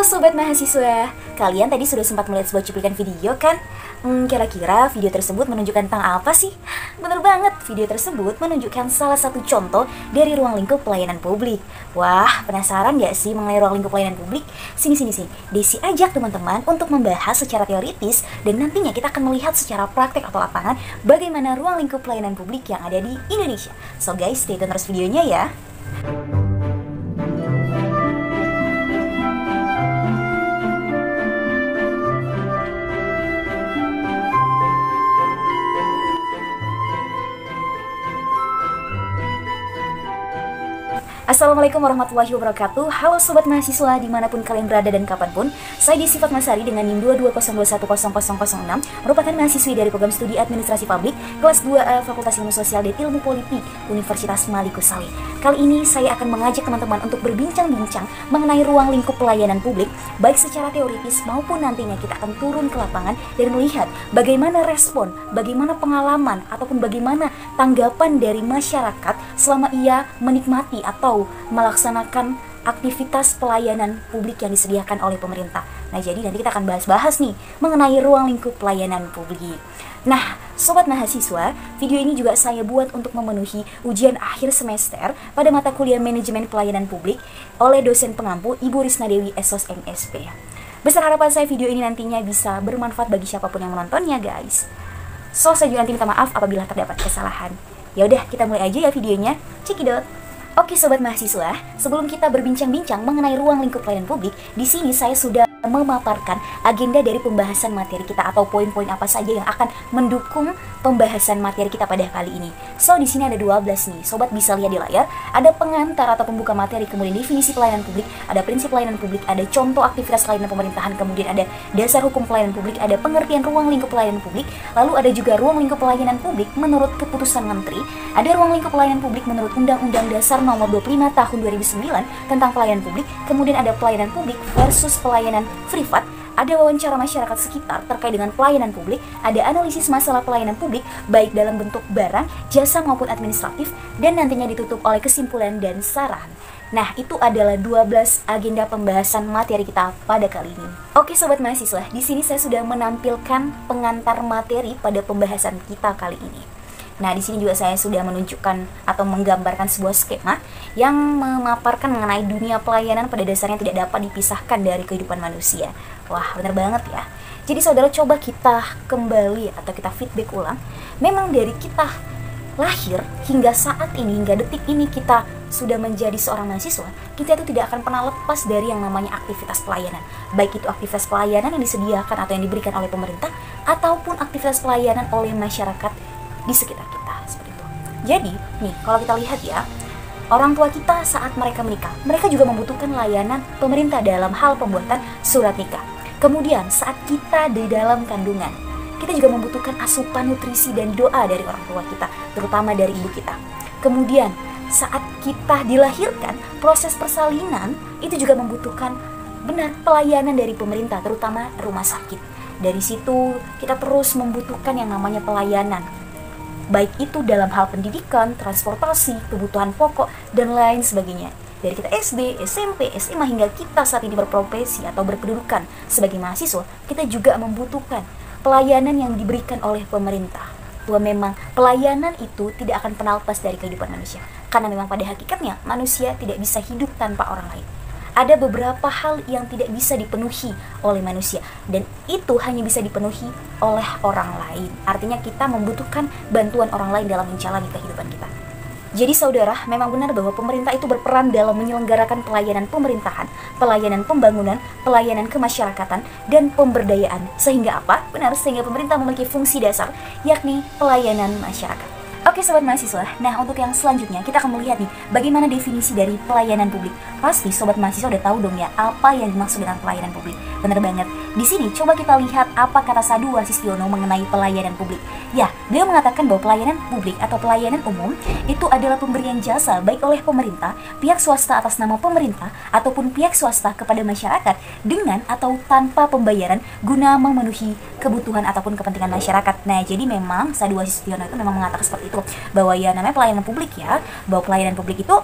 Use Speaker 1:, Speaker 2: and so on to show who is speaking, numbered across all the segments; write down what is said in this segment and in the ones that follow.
Speaker 1: Sobat Mahasiswa, kalian tadi sudah sempat melihat sebuah cuplikan video kan? Kira-kira video tersebut menunjukkan tentang apa sih? Bener banget, video tersebut menunjukkan salah satu contoh dari ruang lingkup pelayanan publik. Wah, penasaran gak sih mengenai ruang lingkup pelayanan publik? Sini, Desi ajak teman-teman untuk membahas secara teoritis dan nantinya kita akan melihat secara praktek atau lapangan bagaimana ruang lingkup pelayanan publik yang ada di Indonesia. So guys, stay tune terus videonya ya. Assalamualaikum warahmatullahi wabarakatuh. Halo Sobat Mahasiswa dimanapun kalian berada dan kapanpun. Saya Desi Fatmasari dengan NIM 220210006, merupakan mahasiswi dari program studi administrasi publik kelas 2A Fakultas Ilmu Sosial dan Ilmu Politik Universitas Maliku Saleh. Kali ini saya akan mengajak teman-teman untuk berbincang-bincang mengenai ruang lingkup pelayanan publik, baik secara teoritis maupun nantinya kita akan turun ke lapangan dan melihat bagaimana respon, bagaimana pengalaman ataupun bagaimana tanggapan dari masyarakat selama ia menikmati atau melaksanakan aktivitas pelayanan publik yang disediakan oleh pemerintah. Nah, jadi nanti kita akan bahas-bahas nih mengenai ruang lingkup pelayanan publik. Nah, Sobat Mahasiswa, video ini juga saya buat untuk memenuhi ujian akhir semester pada mata kuliah Manajemen Pelayanan Publik oleh dosen pengampu Ibu Risna Dewi SOS MSP. Besar harapan saya video ini nantinya bisa bermanfaat bagi siapapun yang menontonnya, guys. So, saya juga nanti minta maaf apabila terdapat kesalahan. Ya udah, kita mulai aja ya videonya. Cekidot. Oke Sobat Mahasiswa, sebelum kita berbincang-bincang mengenai ruang lingkup pelayanan publik, di sini saya sudah memaparkan agenda dari pembahasan materi kita atau poin-poin apa saja yang akan mendukung pembahasan materi kita pada kali ini. So, di sini ada 12 nih. Sobat bisa lihat di layar, ada pengantar atau pembuka materi, kemudian definisi pelayanan publik, ada prinsip pelayanan publik, ada contoh aktivitas pelayanan pemerintahan, kemudian ada dasar hukum pelayanan publik, ada pengertian ruang lingkup pelayanan publik, lalu ada juga ruang lingkup pelayanan publik menurut keputusan menteri, ada ruang lingkup pelayanan publik menurut Undang-Undang Dasar Nomor 25 Tahun 2009 tentang pelayanan publik, kemudian ada pelayanan publik versus pelayanan privat, ada wawancara masyarakat sekitar terkait dengan pelayanan publik, ada analisis masalah pelayanan publik baik dalam bentuk barang, jasa maupun administratif, dan nantinya ditutup oleh kesimpulan dan saran. Nah, itu adalah 12 agenda pembahasan materi kita pada kali ini. Oke Sobat Mahasiswa, di sini saya sudah menampilkan pengantar materi pada pembahasan kita kali ini. Nah, di sini juga saya sudah menunjukkan atau menggambarkan sebuah skema yang memaparkan mengenai dunia pelayanan pada dasarnya tidak dapat dipisahkan dari kehidupan manusia. Wah, benar banget ya. Jadi saudara, coba kita kembali atau kita feedback ulang. Memang dari kita lahir hingga saat ini, hingga detik ini kita sudah menjadi seorang mahasiswa, kita itu tidak akan pernah lepas dari yang namanya aktivitas pelayanan. Baik itu aktivitas pelayanan yang disediakan atau yang diberikan oleh pemerintah, ataupun aktivitas pelayanan oleh masyarakat di sekitar kita, seperti itu. Jadi, nih, kalau kita lihat ya, orang tua kita saat mereka menikah, mereka juga membutuhkan layanan pemerintah dalam hal pembuatan surat nikah. Kemudian, saat kita di dalam kandungan, kita juga membutuhkan asupan nutrisi dan doa dari orang tua kita, terutama dari ibu kita. Kemudian, saat kita dilahirkan, proses persalinan itu juga membutuhkan benar pelayanan dari pemerintah, terutama rumah sakit. Dari situ, kita terus membutuhkan yang namanya pelayanan, baik itu dalam hal pendidikan, transportasi, kebutuhan pokok, dan lain sebagainya. Dari kita SD, SMP, SMA, hingga kita saat ini berprofesi atau berkedudukan sebagai mahasiswa, kita juga membutuhkan pelayanan yang diberikan oleh pemerintah. Bahwa memang pelayanan itu tidak akan pernah lepas dari kehidupan manusia. Karena memang pada hakikatnya, manusia tidak bisa hidup tanpa orang lain. Ada beberapa hal yang tidak bisa dipenuhi oleh manusia, dan itu hanya bisa dipenuhi oleh orang lain. Artinya kita membutuhkan bantuan orang lain dalam menjalani kehidupan kita. Jadi saudara, memang benar bahwa pemerintah itu berperan dalam menyelenggarakan pelayanan pemerintahan, pelayanan pembangunan, pelayanan kemasyarakatan, dan pemberdayaan. Sehingga apa? Benar, sehingga pemerintah memiliki fungsi dasar, yakni pelayanan masyarakat. Oke Sobat Mahasiswa, nah untuk yang selanjutnya kita akan melihat nih bagaimana definisi dari pelayanan publik. Pasti Sobat Mahasiswa udah tahu dong ya apa yang dimaksud dengan pelayanan publik. Bener banget. Di sini coba kita lihat apa kata Sadu Wasistiono mengenai pelayanan publik. Ya, beliau mengatakan bahwa pelayanan publik atau pelayanan umum itu adalah pemberian jasa baik oleh pemerintah, pihak swasta atas nama pemerintah, ataupun pihak swasta kepada masyarakat dengan atau tanpa pembayaran guna memenuhi kebutuhan ataupun kepentingan masyarakat. Nah, jadi memang Sadu Wasistiono itu memang mengatakan seperti itu, bahwa ya namanya pelayanan publik ya, bahwa pelayanan publik itu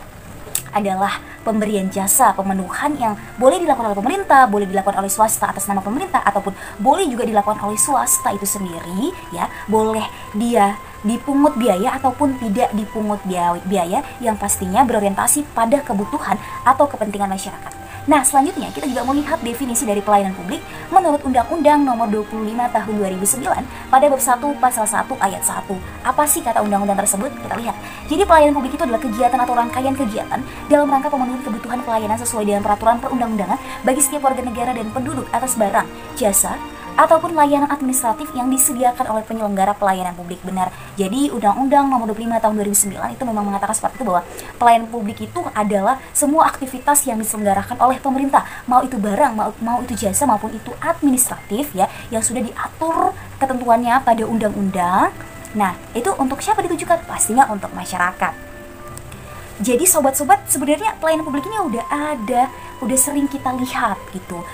Speaker 1: adalah pemberian jasa, pemenuhan yang boleh dilakukan oleh pemerintah, boleh dilakukan oleh swasta atas nama pemerintah, ataupun boleh juga dilakukan oleh swasta itu sendiri, ya. Boleh dia dipungut biaya ataupun tidak dipungut biaya yang pastinya berorientasi pada kebutuhan atau kepentingan masyarakat. Nah, selanjutnya kita juga melihat definisi dari pelayanan publik menurut Undang-Undang Nomor 25 Tahun 2009 pada bab 1 pasal 1 ayat 1. Apa sih kata undang-undang tersebut? Kita lihat. Jadi pelayanan publik itu adalah kegiatan atau rangkaian kegiatan dalam rangka pemenuhan kebutuhan pelayanan sesuai dengan peraturan perundang-undangan bagi setiap warga negara dan penduduk atas barang, jasa, ataupun layanan administratif yang disediakan oleh penyelenggara pelayanan publik. Benar. Jadi Undang-Undang Nomor 25 Tahun 2009 itu memang mengatakan seperti itu, bahwa pelayanan publik itu adalah semua aktivitas yang diselenggarakan oleh pemerintah, mau itu barang, mau itu jasa maupun itu administratif, ya, yang sudah diatur ketentuannya pada undang-undang. Nah, itu untuk siapa ditujukan? Pastinya untuk masyarakat. Jadi sobat-sobat, sebenarnya pelayanan publik ini udah sering kita lihat gitu.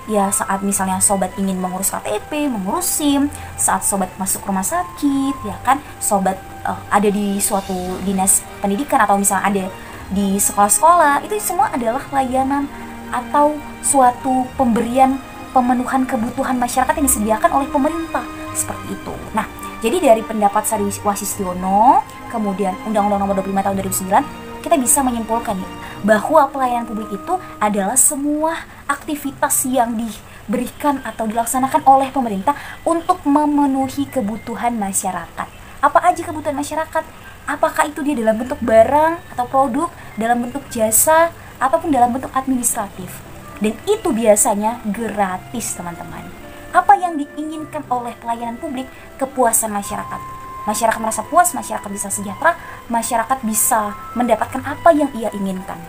Speaker 1: Ya, saat misalnya sobat ingin mengurus KTP, mengurus SIM, saat sobat masuk rumah sakit, ya kan, sobat ada di suatu dinas pendidikan atau misalnya ada di sekolah-sekolah, itu semua adalah layanan atau suatu pemberian pemenuhan kebutuhan masyarakat yang disediakan oleh pemerintah, seperti itu. Nah, jadi dari pendapat Sari Wasistiono, kemudian Undang-Undang Nomor 25 Tahun 2009, kita bisa menyimpulkan ya, bahwa pelayanan publik itu adalah semua aktivitas yang diberikan atau dilaksanakan oleh pemerintah untuk memenuhi kebutuhan masyarakat. Apa aja kebutuhan masyarakat? Apakah itu dia dalam bentuk barang atau produk, dalam bentuk jasa, ataupun dalam bentuk administratif. Dan itu biasanya gratis, teman-teman. Apa yang diinginkan oleh pelayanan publik? Kepuasan masyarakat. Masyarakat merasa puas, masyarakat bisa sejahtera, masyarakat bisa mendapatkan apa yang ia inginkan.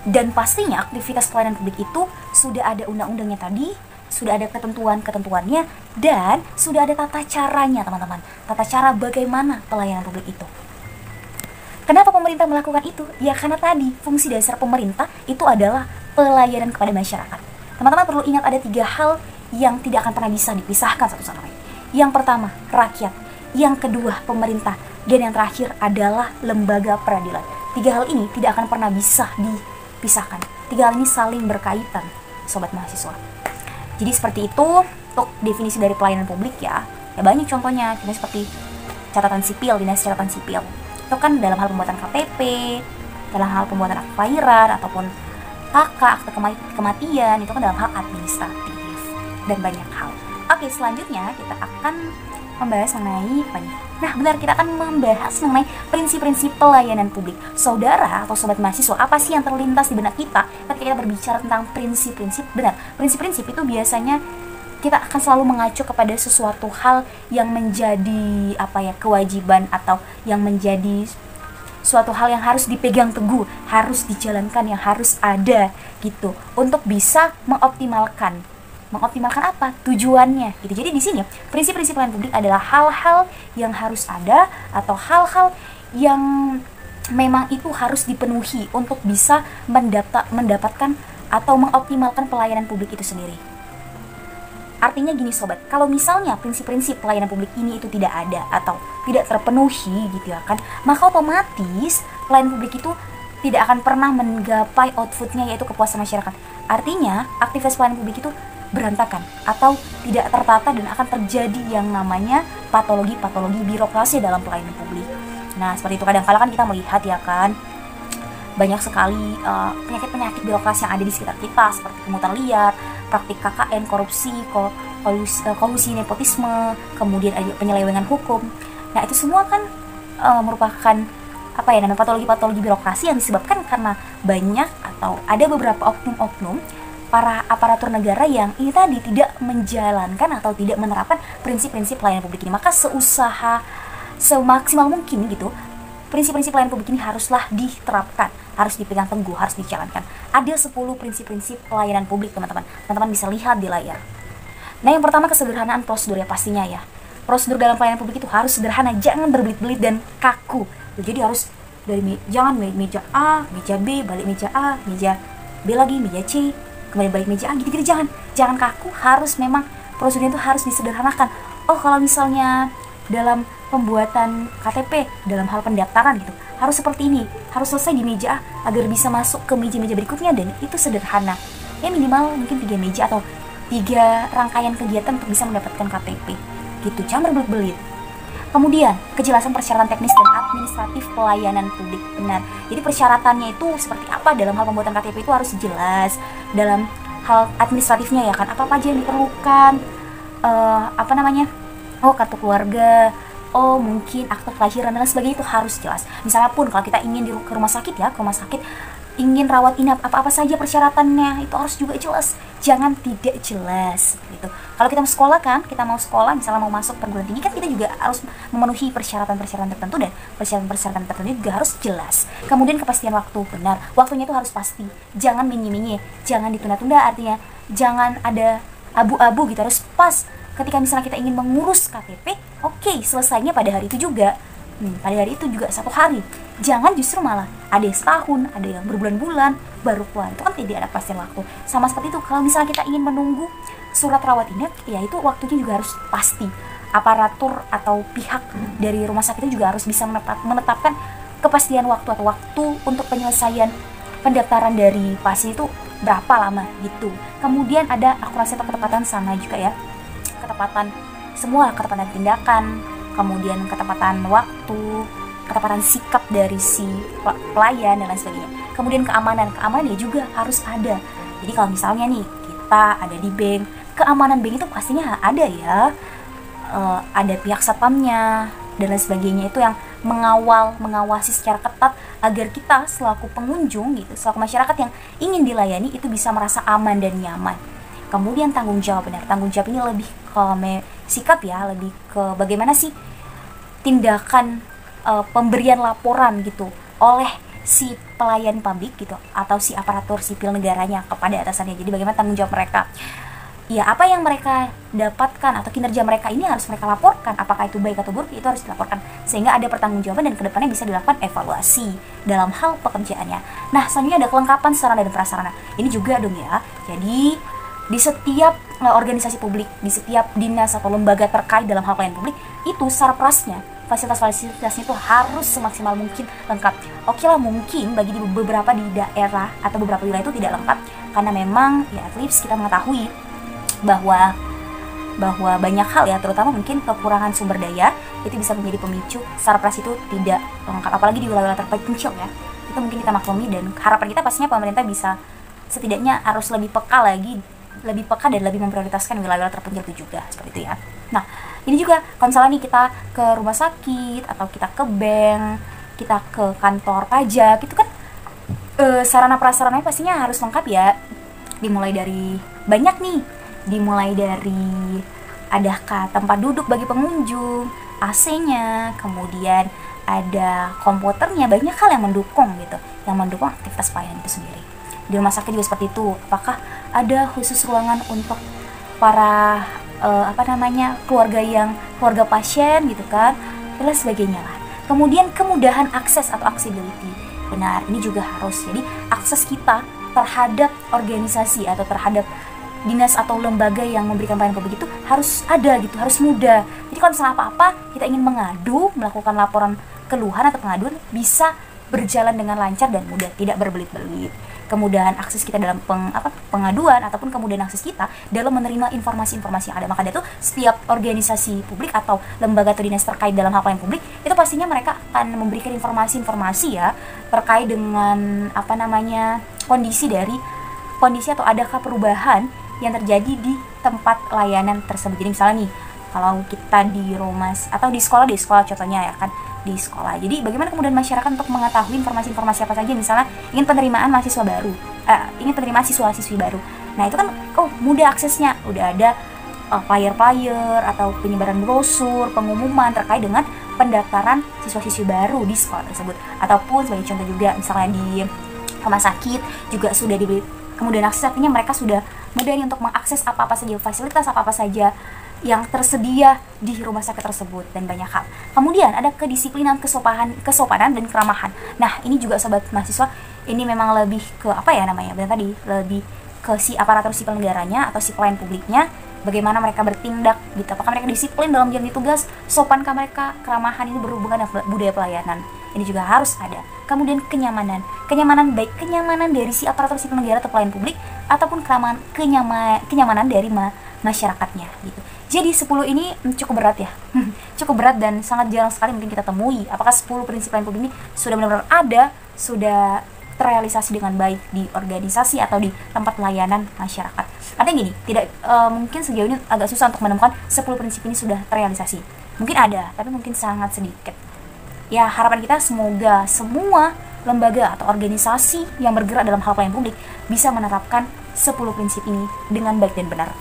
Speaker 1: Dan pastinya aktivitas pelayanan publik itu sudah ada undang-undangnya tadi, sudah ada ketentuan-ketentuannya, dan sudah ada tata caranya, teman-teman. Tata cara bagaimana pelayanan publik itu. Kenapa pemerintah melakukan itu? Ya karena tadi fungsi dasar pemerintah itu adalah pelayanan kepada masyarakat. Teman-teman perlu ingat ada 3 hal yang tidak akan pernah bisa dipisahkan satu sama lain. Yang pertama, rakyat. Yang kedua, pemerintah. Dan yang terakhir adalah lembaga peradilan. 3 hal ini tidak akan pernah bisa dipisahkan. 3 hal ini saling berkaitan, sobat mahasiswa. Jadi seperti itu untuk definisi dari pelayanan publik ya. Ya banyak contohnya, seperti catatan sipil, dinas catatan sipil. Itu kan dalam hal pembuatan KTP, dalam hal pembuatan akta kelahiran ataupun KK, akta kematian, itu kan dalam hal administratif dan banyak hal. Oke, selanjutnya kita akan membahas mengenai apa nih? Nah, benar, kita akan membahas mengenai prinsip-prinsip pelayanan publik. Saudara atau sobat mahasiswa, apa sih yang terlintas di benak kita ketika kita berbicara tentang prinsip-prinsip? Benar, prinsip-prinsip itu biasanya kita akan selalu mengacu kepada sesuatu hal yang menjadi kewajiban atau yang menjadi suatu hal yang harus dipegang teguh, harus dijalankan, yang harus ada gitu untuk bisa mengoptimalkan apa tujuannya gitu. Jadi di sini prinsip-prinsip pelayanan publik adalah hal-hal yang harus ada atau hal-hal yang memang itu harus dipenuhi untuk bisa mendapatkan atau mengoptimalkan pelayanan publik itu sendiri. Artinya gini sobat, kalau misalnya prinsip-prinsip pelayanan publik ini itu tidak ada atau tidak terpenuhi gitu ya kan, maka otomatis pelayanan publik itu tidak akan pernah menggapai outputnya, yaitu kepuasan masyarakat. Artinya aktivitas pelayanan publik itu berantakan atau tidak tertata dan akan terjadi yang namanya patologi-patologi birokrasi dalam pelayanan publik. Nah, seperti itu kadang-kala kan kita melihat ya kan, banyak sekali penyakit-penyakit birokrasi yang ada di sekitar kita seperti pungutan liar, praktik KKN, korupsi, kolusi nepotisme, kemudian ada penyelewengan hukum. Nah, itu semua kan merupakan patologi-patologi birokrasi yang disebabkan karena banyak atau ada beberapa oknum-oknum para aparatur negara yang ini tadi tidak menjalankan atau tidak menerapkan prinsip-prinsip pelayanan publik ini. Maka semaksimal mungkin gitu, prinsip-prinsip pelayanan publik ini haruslah diterapkan, harus dipegang teguh, harus dijalankan. Ada 10 prinsip-prinsip pelayanan publik, teman-teman. Teman-teman bisa lihat di layar. Nah, yang pertama kesederhanaan prosedur ya pastinya ya. Prosedur dalam pelayanan publik itu harus sederhana, jangan berbelit-belit dan kaku. Jadi harus jangan meja A, meja B, balik meja A, meja B lagi, meja C, kemudian balik meja A, gitu-gitu jangan kaku, harus memang prosedurnya itu harus disederhanakan. Oh, kalau misalnya dalam pembuatan KTP, dalam hal pendaftaran gitu, harus seperti ini, harus selesai di meja A agar bisa masuk ke meja-meja berikutnya, dan itu sederhana. Ya minimal mungkin 3 meja atau 3 rangkaian kegiatan untuk bisa mendapatkan KTP gitu, jangan berbelit-belit. Kemudian, kejelasan persyaratan teknis dan administratif pelayanan publik. Benar. Jadi persyaratannya itu seperti apa dalam hal pembuatan KTP itu harus jelas. Dalam hal administratifnya ya kan, apa aja yang diperlukan. Oh, kartu keluarga. Oh, mungkin akte kelahiran dan sebagainya itu harus jelas. Misalnya pun kalau kita ingin ke rumah sakit ya, ingin rawat inap, apa-apa saja persyaratannya itu harus juga jelas. Jangan tidak jelas gitu. Kalau kita mau sekolah misalnya mau masuk perguruan tinggi kan, kita juga harus memenuhi persyaratan-persyaratan tertentu, dan persyaratan-persyaratan tertentu juga harus jelas. Kemudian kepastian waktu, benar, waktunya itu harus pasti, jangan minyi-minyi, jangan ditunda-tunda, artinya jangan ada abu-abu gitu, harus pas. Ketika misalnya kita ingin mengurus KTP, oke, selesainya pada hari itu juga. Pada hari itu juga 1 hari. Jangan justru malah ada yang setahun, ada yang berbulan-bulan baru keluar. Itu kan tidak ada kepastian waktu. Sama seperti itu kalau misalnya kita ingin menunggu surat rawat inap, ya itu waktunya juga harus pasti. Aparatur atau pihak dari rumah sakit itu juga harus bisa menetapkan kepastian waktu atau waktu untuk penyelesaian pendaftaran dari pasien itu berapa lama gitu. Kemudian ada akurasi atau ketepatan, sama juga ya. Ketepatan tindakan, kemudian ketepatan waktu, ketepatan sikap dari si pelayan dan lain sebagainya. Kemudian keamanan ya juga harus ada. Jadi kalau misalnya nih kita ada di bank, keamanan bank itu pastinya ada ya, ada pihak satpamnya dan lain sebagainya, itu yang mengawasi secara ketat agar kita selaku pengunjung gitu, selaku masyarakat yang ingin dilayani itu bisa merasa aman dan nyaman. Kemudian tanggung jawab, benar, tanggung jawab ini lebih ke sikap ya, lebih ke bagaimana sih tindakan pemberian laporan gitu oleh si pelayan publik gitu atau si aparatur sipil negaranya kepada atasannya. Jadi bagaimana tanggung jawab mereka, ya apa yang mereka dapatkan atau kinerja mereka ini harus mereka laporkan, apakah itu baik atau buruk itu harus dilaporkan, sehingga ada pertanggungjawaban dan kedepannya bisa dilakukan evaluasi dalam hal pekerjaannya. Nah selanjutnya ada kelengkapan sarana dan prasarana, ini juga dong ya. Jadi di setiap organisasi publik, di setiap dinas atau lembaga terkait dalam hal pelayanan publik, itu sarprasnya, fasilitas-fasilitasnya itu harus semaksimal mungkin lengkap. Oke lah, mungkin bagi beberapa di daerah atau beberapa wilayah itu tidak lengkap, karena memang ya at least kita mengetahui bahwa banyak hal ya, terutama mungkin kekurangan sumber daya itu bisa menjadi pemicu sarpras itu tidak lengkap, apalagi di wilayah terpencil ya. Itu mungkin kita maklumi, dan harapan kita pastinya pemerintah bisa setidaknya harus lebih peka dan lebih memprioritaskan wilayah terpencil itu juga, seperti itu ya. Nah, ini juga kalau misalnya nih kita ke rumah sakit atau kita ke bank, kita ke kantor pajak, itu kan sarana prasarananya pastinya harus lengkap ya. Dimulai dari adakah tempat duduk bagi pengunjung, AC-nya, kemudian ada komputernya, banyak hal yang mendukung gitu, yang mendukung aktivitas pelayanan itu sendiri. Di rumah sakit juga seperti itu. Apakah ada khusus ruangan untuk para keluarga pasien gitu kan, dan sebagainya lah. Kemudian kemudahan akses atau accessibility, benar, ini juga harus. Jadi akses kita terhadap organisasi atau terhadap dinas atau lembaga yang memberikan pelayanan publik itu harus ada gitu, harus mudah. Jadi kalau misalnya apa-apa kita ingin melakukan laporan keluhan atau pengaduan, bisa berjalan dengan lancar dan mudah, tidak berbelit-belit. Kemudahan akses kita dalam pengaduan ataupun kemudahan akses kita dalam menerima informasi-informasi yang ada. Maka itu setiap organisasi publik atau lembaga atau dinas terkait dalam hal pelayanan publik itu pastinya mereka akan memberikan informasi-informasi ya terkait dengan kondisi atau adakah perubahan yang terjadi di tempat layanan tersebut. Jadi misalnya nih, kalau kita di rumah atau di sekolah contohnya ya kan, di sekolah. Jadi bagaimana kemudian masyarakat untuk mengetahui informasi-informasi apa saja, misalnya ingin penerimaan mahasiswa baru, ingin penerimaan siswa-siswi baru. Nah itu kan mudah aksesnya, udah ada flyer-flyer atau penyebaran brosur, pengumuman terkait dengan pendaftaran siswa-siswi baru di sekolah tersebut. Ataupun sebagai contoh juga misalnya di rumah sakit juga sudah diberi kemudian akses, artinya mereka sudah mudah untuk mengakses apa-apa saja fasilitas, apa-apa saja yang tersedia di rumah sakit tersebut, dan banyak hal. Kemudian ada kedisiplinan, kesopanan dan keramahan. Nah ini juga sobat mahasiswa, ini memang lebih ke lebih ke si aparatur sipil negaranya atau si pelayan publiknya bagaimana mereka bertindak gitu, apakah mereka disiplin dalam menjalani tugas, sopankah mereka, keramahan ini berhubungan dengan budaya pelayanan, ini juga harus ada. Kemudian kenyamanan baik kenyamanan dari si aparatur sipil negara atau pelayan publik, ataupun kenyamanan dari masyarakatnya gitu. Jadi 10 ini cukup berat ya cukup berat dan sangat jarang sekali mungkin kita temui. Apakah 10 prinsip pelayanan publik ini sudah benar-benar ada, sudah terrealisasi dengan baik di organisasi atau di tempat pelayanan masyarakat? Artinya gini, tidak mungkin sejauh ini agak susah untuk menemukan 10 prinsip ini sudah terrealisasi. Mungkin ada, tapi mungkin sangat sedikit. Ya, harapan kita semoga semua lembaga atau organisasi yang bergerak dalam hal pelayanan publik bisa menerapkan 10 prinsip ini dengan baik dan benar.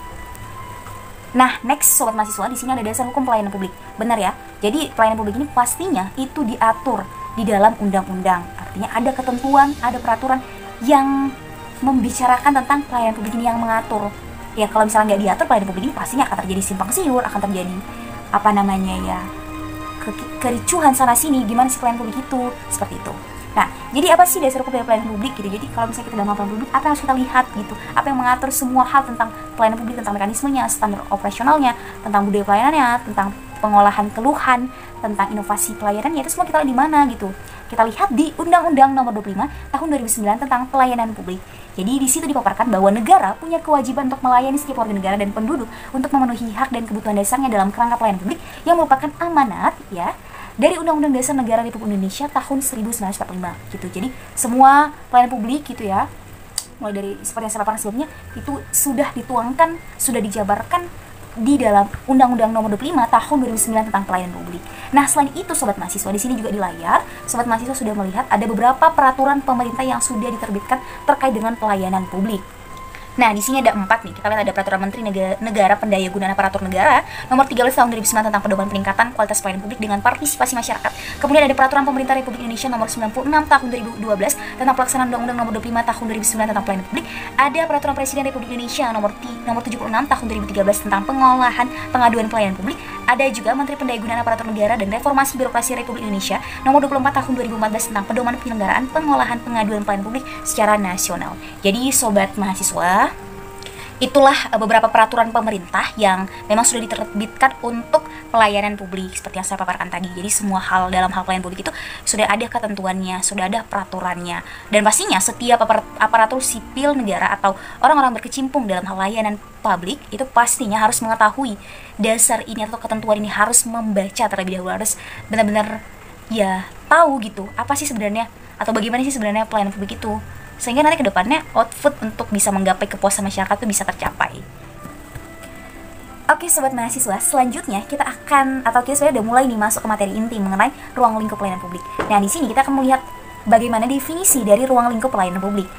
Speaker 1: Nah, next sobat mahasiswa, di sini ada dasar hukum pelayanan publik. Benar ya? Jadi pelayanan publik ini pastinya itu diatur di dalam undang-undang. Artinya ada ketentuan, ada peraturan yang membicarakan tentang pelayanan publik ini, yang mengatur. Ya, kalau misalnya nggak diatur pelayanan publik ini pastinya akan terjadi simpang siur, akan terjadi kericuhan sana sini, gimana sih pelayanan publik itu, seperti itu. Nah, jadi apa sih dasar hukum pelayanan publik gitu? Jadi kalau misalnya kita dalam pelayanan publik, apa yang harus kita lihat gitu? Apa yang mengatur semua hal tentang pelayanan publik, tentang mekanismenya, standar operasionalnya, tentang budaya pelayanannya, tentang pengolahan keluhan, tentang inovasi pelayanannya, itu semua kita lihat di mana gitu? Kita lihat di Undang-Undang Nomor 25 Tahun 2009 tentang Pelayanan Publik. Jadi di situ dipaparkan bahwa negara punya kewajiban untuk melayani setiap warga negara dan penduduk untuk memenuhi hak dan kebutuhan dasarnya dalam kerangka pelayanan publik yang merupakan amanat ya dari Undang-Undang Dasar Negara Republik Indonesia tahun 1945 gitu. Jadi semua pelayanan publik gitu ya, mulai dari seperti yang saya paparkan sebelumnya, itu sudah dituangkan, sudah dijabarkan di dalam Undang-Undang Nomor 25 Tahun 2009 tentang Pelayanan Publik. Nah, selain itu sobat mahasiswa, di sini juga di layar sobat mahasiswa sudah melihat ada beberapa peraturan pemerintah yang sudah diterbitkan terkait dengan pelayanan publik. Nah, di sini ada 4 nih. Kita lihat ada Peraturan Menteri Negara Pendayagunaan Aparatur Negara Nomor 13 Tahun 2009 tentang pedoman peningkatan kualitas pelayanan publik dengan partisipasi masyarakat. Kemudian ada Peraturan Pemerintah Republik Indonesia Nomor 96 Tahun 2012 tentang pelaksanaan Undang-Undang Nomor 25 Tahun 2009 tentang pelayanan publik. Ada Peraturan Presiden Republik Indonesia Nomor 76 Tahun 2013 tentang pengolahan pengaduan pelayanan publik. Ada juga Menteri Pendayagunaan Aparatur Negara dan Reformasi Birokrasi Republik Indonesia Nomor 24 Tahun 2014 tentang pedoman penyelenggaraan pengolahan pengaduan pelayanan publik secara nasional. Jadi sobat mahasiswa, itulah beberapa peraturan pemerintah yang memang sudah diterbitkan untuk pelayanan publik seperti yang saya paparkan tadi. Jadi semua hal dalam hal pelayanan publik itu sudah ada ketentuannya, sudah ada peraturannya. Dan pastinya setiap aparatur sipil negara atau orang-orang berkecimpung dalam hal layanan publik itu pastinya harus mengetahui dasar ini atau ketentuan ini, harus membaca terlebih dahulu, harus benar-benar ya tahu gitu apa sih sebenarnya atau bagaimana sih sebenarnya pelayanan publik itu, sehingga nanti ke depannya output untuk bisa menggapai kepuasan masyarakat itu bisa tercapai. Oke sobat mahasiswa, selanjutnya kita sudah mulai nih masuk ke materi inti mengenai ruang lingkup pelayanan publik. Nah, di sini kita akan melihat bagaimana definisi dari ruang lingkup pelayanan publik.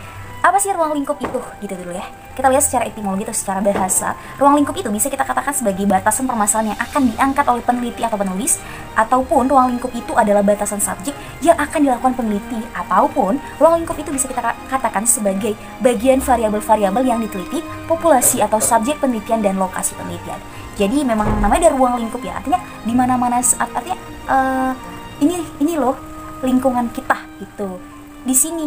Speaker 1: Apa sih ruang lingkup itu? Gitu dulu ya. Kita lihat secara etimologi atau secara bahasa, ruang lingkup itu bisa kita katakan sebagai batasan permasalahan yang akan diangkat oleh peneliti atau penulis, ataupun ruang lingkup itu adalah batasan subjek yang akan dilakukan peneliti, ataupun ruang lingkup itu bisa kita katakan sebagai bagian variabel-variabel yang diteliti, populasi atau subjek penelitian dan lokasi penelitian. Jadi memang namanya dari ruang lingkup ya, artinya di mana-mana, artinya ini loh lingkungan kita gitu. Di sini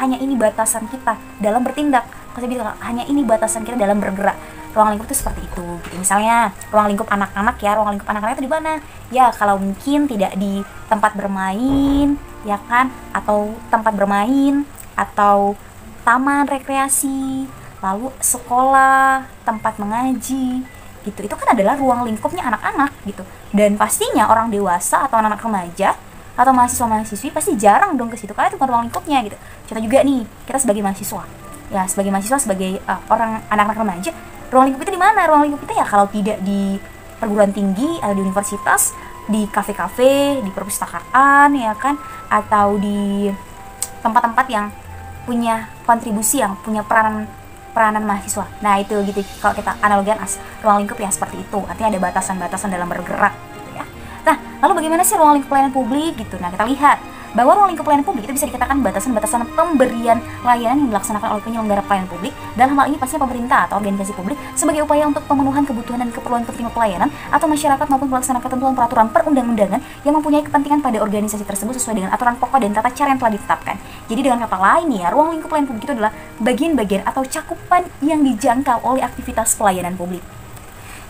Speaker 1: hanya ini batasan kita dalam bertindak. Saya bilang hanya ini batasan kita dalam bergerak. Ruang lingkup itu seperti itu. Gitu. Misalnya ruang lingkup anak-anak ya, ruang lingkup anak-anak itu di mana? Ya kalau mungkin tidak di tempat bermain, ya kan? Atau tempat bermain, atau taman rekreasi, lalu sekolah, tempat mengaji, gitu. Itu kan adalah ruang lingkupnya anak-anak gitu. Dan pastinya orang dewasa atau anak-anak remaja atau mahasiswa-mahasiswi pasti jarang dong ke situ karena itu bukan ruang lingkupnya gitu. Contoh juga nih, kita sebagai mahasiswa. Ya, sebagai mahasiswa, sebagai orang anak-anak remaja, ruang lingkup itu di mana? Ruang lingkup itu ya kalau tidak di perguruan tinggi atau di universitas, di kafe-kafe, di perpustakaan ya kan, atau di tempat-tempat yang punya kontribusi, yang punya peranan mahasiswa. Nah, itu gitu kalau kita analogikan ruang lingkup ya seperti itu. Artinya ada batasan-batasan dalam bergerak. Nah, lalu bagaimana sih ruang lingkup pelayanan publik gitu? Nah, kita lihat bahwa ruang lingkup pelayanan publik itu bisa dikatakan batasan-batasan pemberian layanan yang dilaksanakan oleh penyelenggara pelayanan publik. Dalam hal ini pastinya pemerintah atau organisasi publik sebagai upaya untuk pemenuhan kebutuhan dan keperluan penerima pelayanan atau masyarakat maupun pelaksanaan ketentuan peraturan perundang-undangan yang mempunyai kepentingan pada organisasi tersebut sesuai dengan aturan pokok dan tata cara yang telah ditetapkan. Jadi dengan kata lain ya, ruang lingkup pelayanan publik itu adalah bagian-bagian atau cakupan yang dijangkau oleh aktivitas pelayanan publik.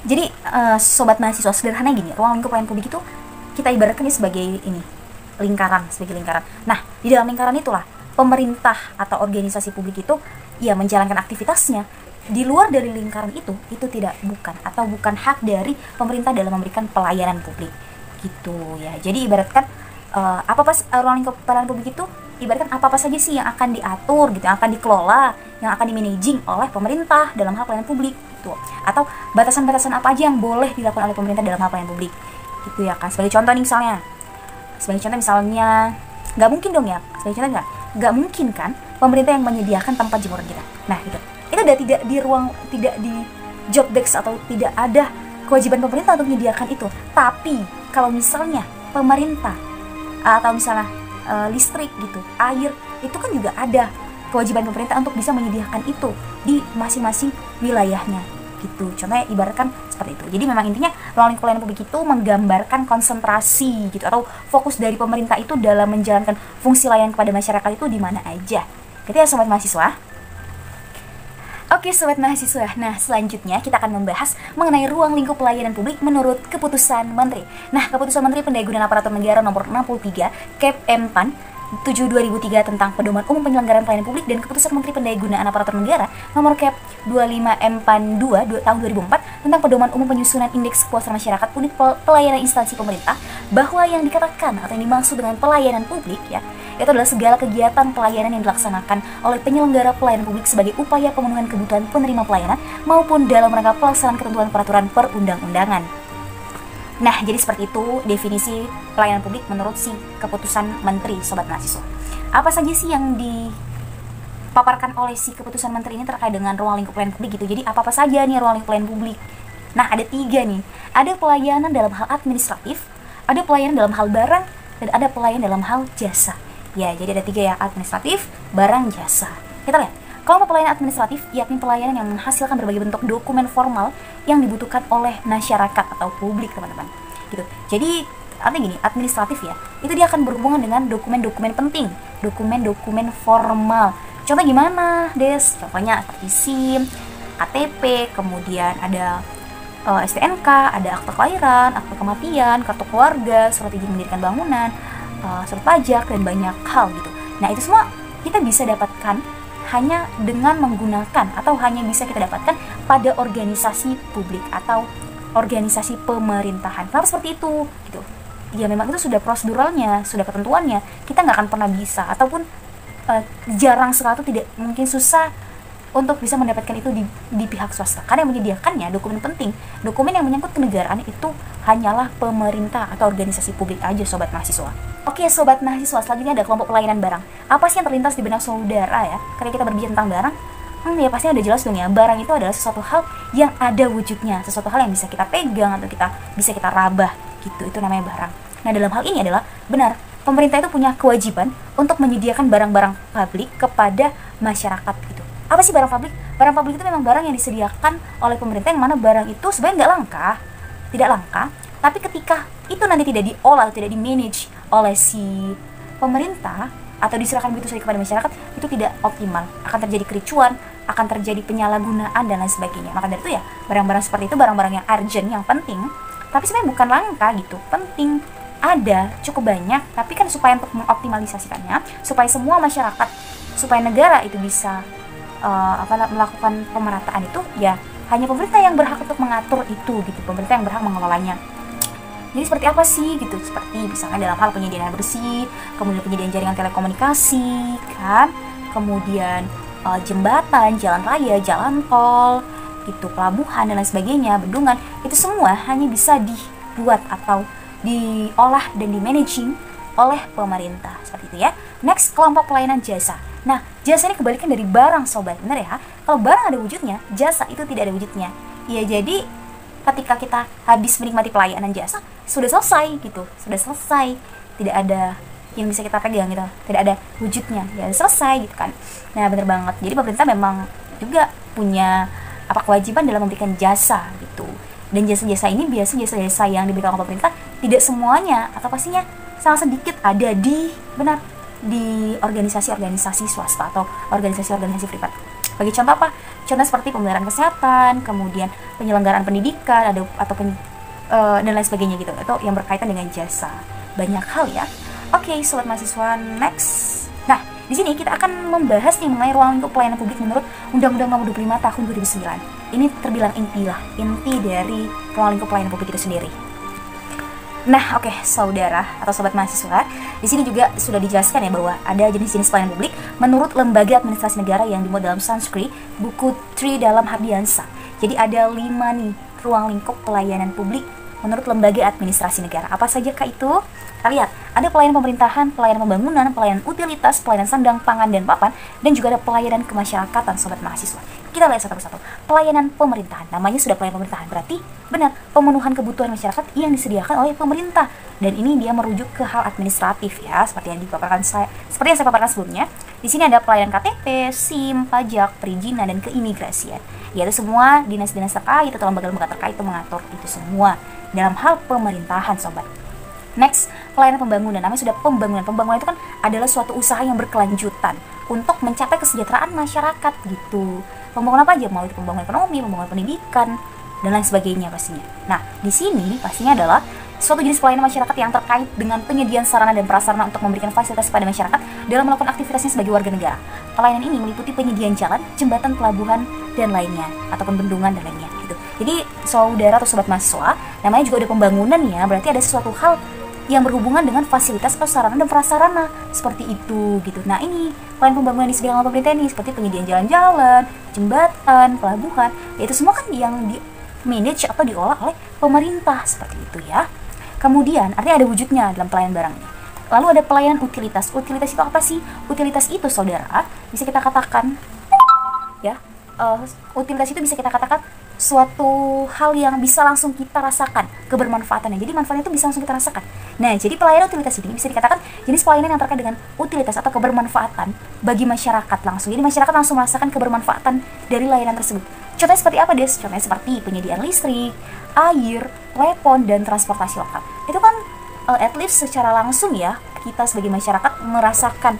Speaker 1: Jadi sobat mahasiswa, sederhana gini, ruang lingkup pelayanan publik itu kita ibaratkan ini sebagai ini sebagai lingkaran. Nah, di dalam lingkaran itulah pemerintah atau organisasi publik itu ya menjalankan aktivitasnya. Di luar dari lingkaran itu bukan hak dari pemerintah dalam memberikan pelayanan publik gitu ya. Jadi ibaratkan ruang lingkup pelayanan publik itu ibaratkan apa saja sih yang akan diatur gitu, yang akan dikelola, yang akan dimanaging oleh pemerintah dalam hal pelayanan publik gitu. Atau batasan-batasan apa aja yang boleh dilakukan oleh pemerintah dalam hal pelayanan publik gitu ya kan. Sebagai contoh misalnya nggak mungkin dong ya, nggak mungkin kan pemerintah yang menyediakan tempat jemuran kita. Nah itu udah tidak di job desk atau tidak ada kewajiban pemerintah untuk menyediakan itu. Tapi kalau misalnya pemerintah atau misalnya listrik gitu, air, itu kan juga ada kewajiban pemerintah untuk bisa menyediakan itu di masing-masing wilayahnya gitu. Contohnya ibaratkan seperti itu. Jadi memang intinya ruang lingkup pelayanan publik itu menggambarkan konsentrasi gitu atau fokus dari pemerintah itu dalam menjalankan fungsi layanan kepada masyarakat itu di mana aja. Gitu ya sobat mahasiswa. Oke sobat mahasiswa, nah selanjutnya kita akan membahas mengenai ruang lingkup pelayanan publik menurut keputusan Menteri. Nah, keputusan Menteri Pendayagunaan Aparatur Negara nomor 63 Kep Empan 7/2003 tentang pedoman umum penyelenggaraan pelayanan publik dan keputusan Menteri Pendayagunaan Aparatur Negara nomor Kep 25 Empan 2 tahun 2004 tentang pedoman umum penyusunan indeks kepuasan masyarakat unit pelayanan instansi pemerintah, bahwa yang dikatakan atau yang dimaksud dengan pelayanan publik ya itu adalah segala kegiatan pelayanan yang dilaksanakan oleh penyelenggara pelayanan publik sebagai upaya pemenuhan kebutuhan penerima pelayanan maupun dalam rangka pelaksanaan ketentuan peraturan perundang-undangan. Nah, jadi seperti itu definisi pelayanan publik menurut si keputusan Menteri, sobat mahasiswa. Apa saja sih yang dipaparkan oleh si keputusan Menteri ini terkait dengan ruang lingkup pelayanan publik gitu? Jadi apa-apa saja nih ruang lingkup pelayanan publik? Nah, ada 3 nih. Ada pelayanan dalam hal administratif, ada pelayanan dalam hal barang, dan ada pelayanan dalam hal jasa. Ya, jadi ada 3 ya, administratif, barang, jasa. Kita lihat. Kelompok pelayanan administratif yakni pelayanan yang menghasilkan berbagai bentuk dokumen formal yang dibutuhkan oleh masyarakat atau publik, teman-teman. Gitu. Jadi, artinya gini, administratif ya, itu dia akan berhubungan dengan dokumen-dokumen penting, dokumen-dokumen formal. Contoh gimana, Des? Contohnya seperti SIM, KTP, kemudian ada STNK, ada akte kelahiran, akte kematian, kartu keluarga, surat izin mendirikan bangunan, surat pajak, dan banyak hal gitu. Nah, itu semua kita bisa dapatkan hanya dengan menggunakan atau hanya bisa kita dapatkan pada organisasi publik atau organisasi pemerintahan. Kenapa seperti itu? Gitu. Ya memang itu sudah proseduralnya, sudah ketentuannya. Kita nggak akan pernah bisa ataupun jarang sekali, tidak mungkin, susah untuk bisa mendapatkan itu di pihak swasta. Karena yang menyediakannya dokumen penting, dokumen yang menyangkut kenegaraan itu hanyalah pemerintah atau organisasi publik aja, sobat mahasiswa. Oke, sobat mahasiswa, selanjutnya ada kelompok pelayanan barang. Apa sih yang terlintas di benak saudara ya? Karena kita berbicara tentang barang, ya pasti udah jelas dong ya. Barang itu adalah sesuatu hal yang ada wujudnya, sesuatu hal yang bisa kita pegang atau bisa kita rabah gitu. Itu namanya barang. Nah, dalam hal ini adalah benar, pemerintah itu punya kewajiban untuk menyediakan barang-barang publik kepada masyarakat gitu. Apa sih barang publik? Barang publik itu memang barang yang disediakan oleh pemerintah, yang mana barang itu sebenarnya tidak langka, tapi ketika itu nanti tidak diolah, tidak dimanage oleh si pemerintah atau diserahkan begitu saja kepada masyarakat, itu tidak optimal, akan terjadi kericuan, akan terjadi penyalahgunaan dan lain sebagainya. Maka dari itu ya, barang-barang seperti itu barang-barang yang urgent, yang penting, tapi sebenarnya bukan langka gitu, penting, ada cukup banyak, tapi kan supaya untuk mengoptimalisasikannya, supaya semua masyarakat, supaya negara itu bisa melakukan pemerataan itu, ya hanya pemerintah yang berhak untuk mengatur itu gitu, pemerintah yang berhak mengelolanya. Jadi seperti apa sih gitu? Seperti misalnya dalam hal penyediaan air bersih, kemudian penyediaan jaringan telekomunikasi, kan, kemudian jembatan, jalan raya, jalan tol, gitu, pelabuhan dan lain sebagainya, bendungan, itu semua hanya bisa dibuat atau diolah dan di-managing oleh pemerintah, seperti itu ya. Next, kelompok pelayanan jasa. Nah, jasa ini kebalikan dari barang, sobat, benar ya? Kalau barang ada wujudnya, jasa itu tidak ada wujudnya. Ya, jadi ketika kita habis menikmati pelayanan jasa, sudah selesai gitu, sudah selesai, tidak ada yang bisa kita pegang gitu, tidak ada wujudnya, ya selesai gitu kan. Nah, benar banget. Jadi pemerintah memang juga punya kewajiban dalam memberikan jasa gitu. Dan jasa-jasa ini biasa jasa-jasa yang diberikan oleh pemerintah tidak semuanya atau pastinya sangat sedikit ada di organisasi-organisasi swasta atau organisasi-organisasi privat. Bagi contoh apa? Contoh seperti pemeliharaan kesehatan, kemudian penyelenggaraan pendidikan, dan lain sebagainya gitu. Itu yang berkaitan dengan jasa. Banyak hal ya. Oke, sobat mahasiswa, next. Nah, di sini kita akan membahas nih mengenai ruang lingkup pelayanan publik menurut Undang-Undang Nomor 25 Tahun 2009. Ini terbilang inti dari ruang lingkup pelayanan publik itu sendiri. Nah, oke, saudara atau sobat mahasiswa, di sini juga sudah dijelaskan ya bahwa ada jenis-jenis pelayanan publik menurut Lembaga Administrasi Negara yang dimuat dalam Sanskrit, buku 3 dalam Hardiansa. Jadi ada 5 nih ruang lingkup pelayanan publik menurut Lembaga Administrasi Negara. Apa saja kah itu? Kita lihat, ada pelayanan pemerintahan, pelayanan pembangunan, pelayanan utilitas, pelayanan sandang, pangan, dan papan, dan juga ada pelayanan kemasyarakatan, sobat mahasiswa. Kita lihat satu persatu. Pelayanan pemerintahan, namanya sudah pelayanan pemerintahan, berarti benar, pemenuhan kebutuhan masyarakat yang disediakan oleh pemerintah. Dan ini dia merujuk ke hal administratif ya, seperti yang saya paparkan sebelumnya. Di sini ada pelayanan KTP, SIM, pajak, perizinan, dan keimigrasian. Yaitu semua dinas-dinas terkait atau lembaga-lembaga terkait itu mengatur itu semua dalam hal pemerintahan, sobat. Next, pelayanan pembangunan. Namanya sudah pembangunan. Pembangunan itu kan adalah suatu usaha yang berkelanjutan untuk mencapai kesejahteraan masyarakat gitu. Pembangunan apa aja? Mau itu pembangunan ekonomi, pembangunan pendidikan, dan lain sebagainya pastinya. Nah, di sini pastinya adalah suatu jenis pelayanan masyarakat yang terkait dengan penyediaan sarana dan prasarana untuk memberikan fasilitas kepada masyarakat dalam melakukan aktivitasnya sebagai warga negara. Pelayanan ini meliputi penyediaan jalan, jembatan, pelabuhan, dan lainnya, ataupun bendungan dan lainnya gitu. Jadi, saudara atau sobat mahasiswa, namanya juga ada pembangunan ya, berarti ada sesuatu hal yang berhubungan dengan fasilitas atau sarana dan prasarana seperti itu gitu. Nah, ini pelayanan pembangunan yang disediakan oleh pemerintah ini seperti penyediaan jalan-jalan, jembatan, pelabuhan, itu semua kan yang di manage atau diolah oleh pemerintah seperti itu ya. Kemudian artinya ada wujudnya dalam pelayanan barang ini. Lalu ada pelayanan utilitas. Utilitas itu apa sih? Utilitas itu, saudara, bisa kita katakan ya, utilitas itu bisa kita katakan suatu hal yang bisa langsung kita rasakan kebermanfaatannya. Jadi manfaatnya itu bisa langsung kita rasakan. Nah, jadi pelayanan utilitas ini bisa dikatakan jenis pelayanan yang terkait dengan utilitas atau kebermanfaatan bagi masyarakat langsung. Jadi masyarakat langsung merasakan kebermanfaatan dari layanan tersebut. Contohnya seperti apa, Des? Contohnya seperti penyediaan listrik, air, telepon, dan transportasi lokal. Itu kan at least secara langsung ya, kita sebagai masyarakat merasakan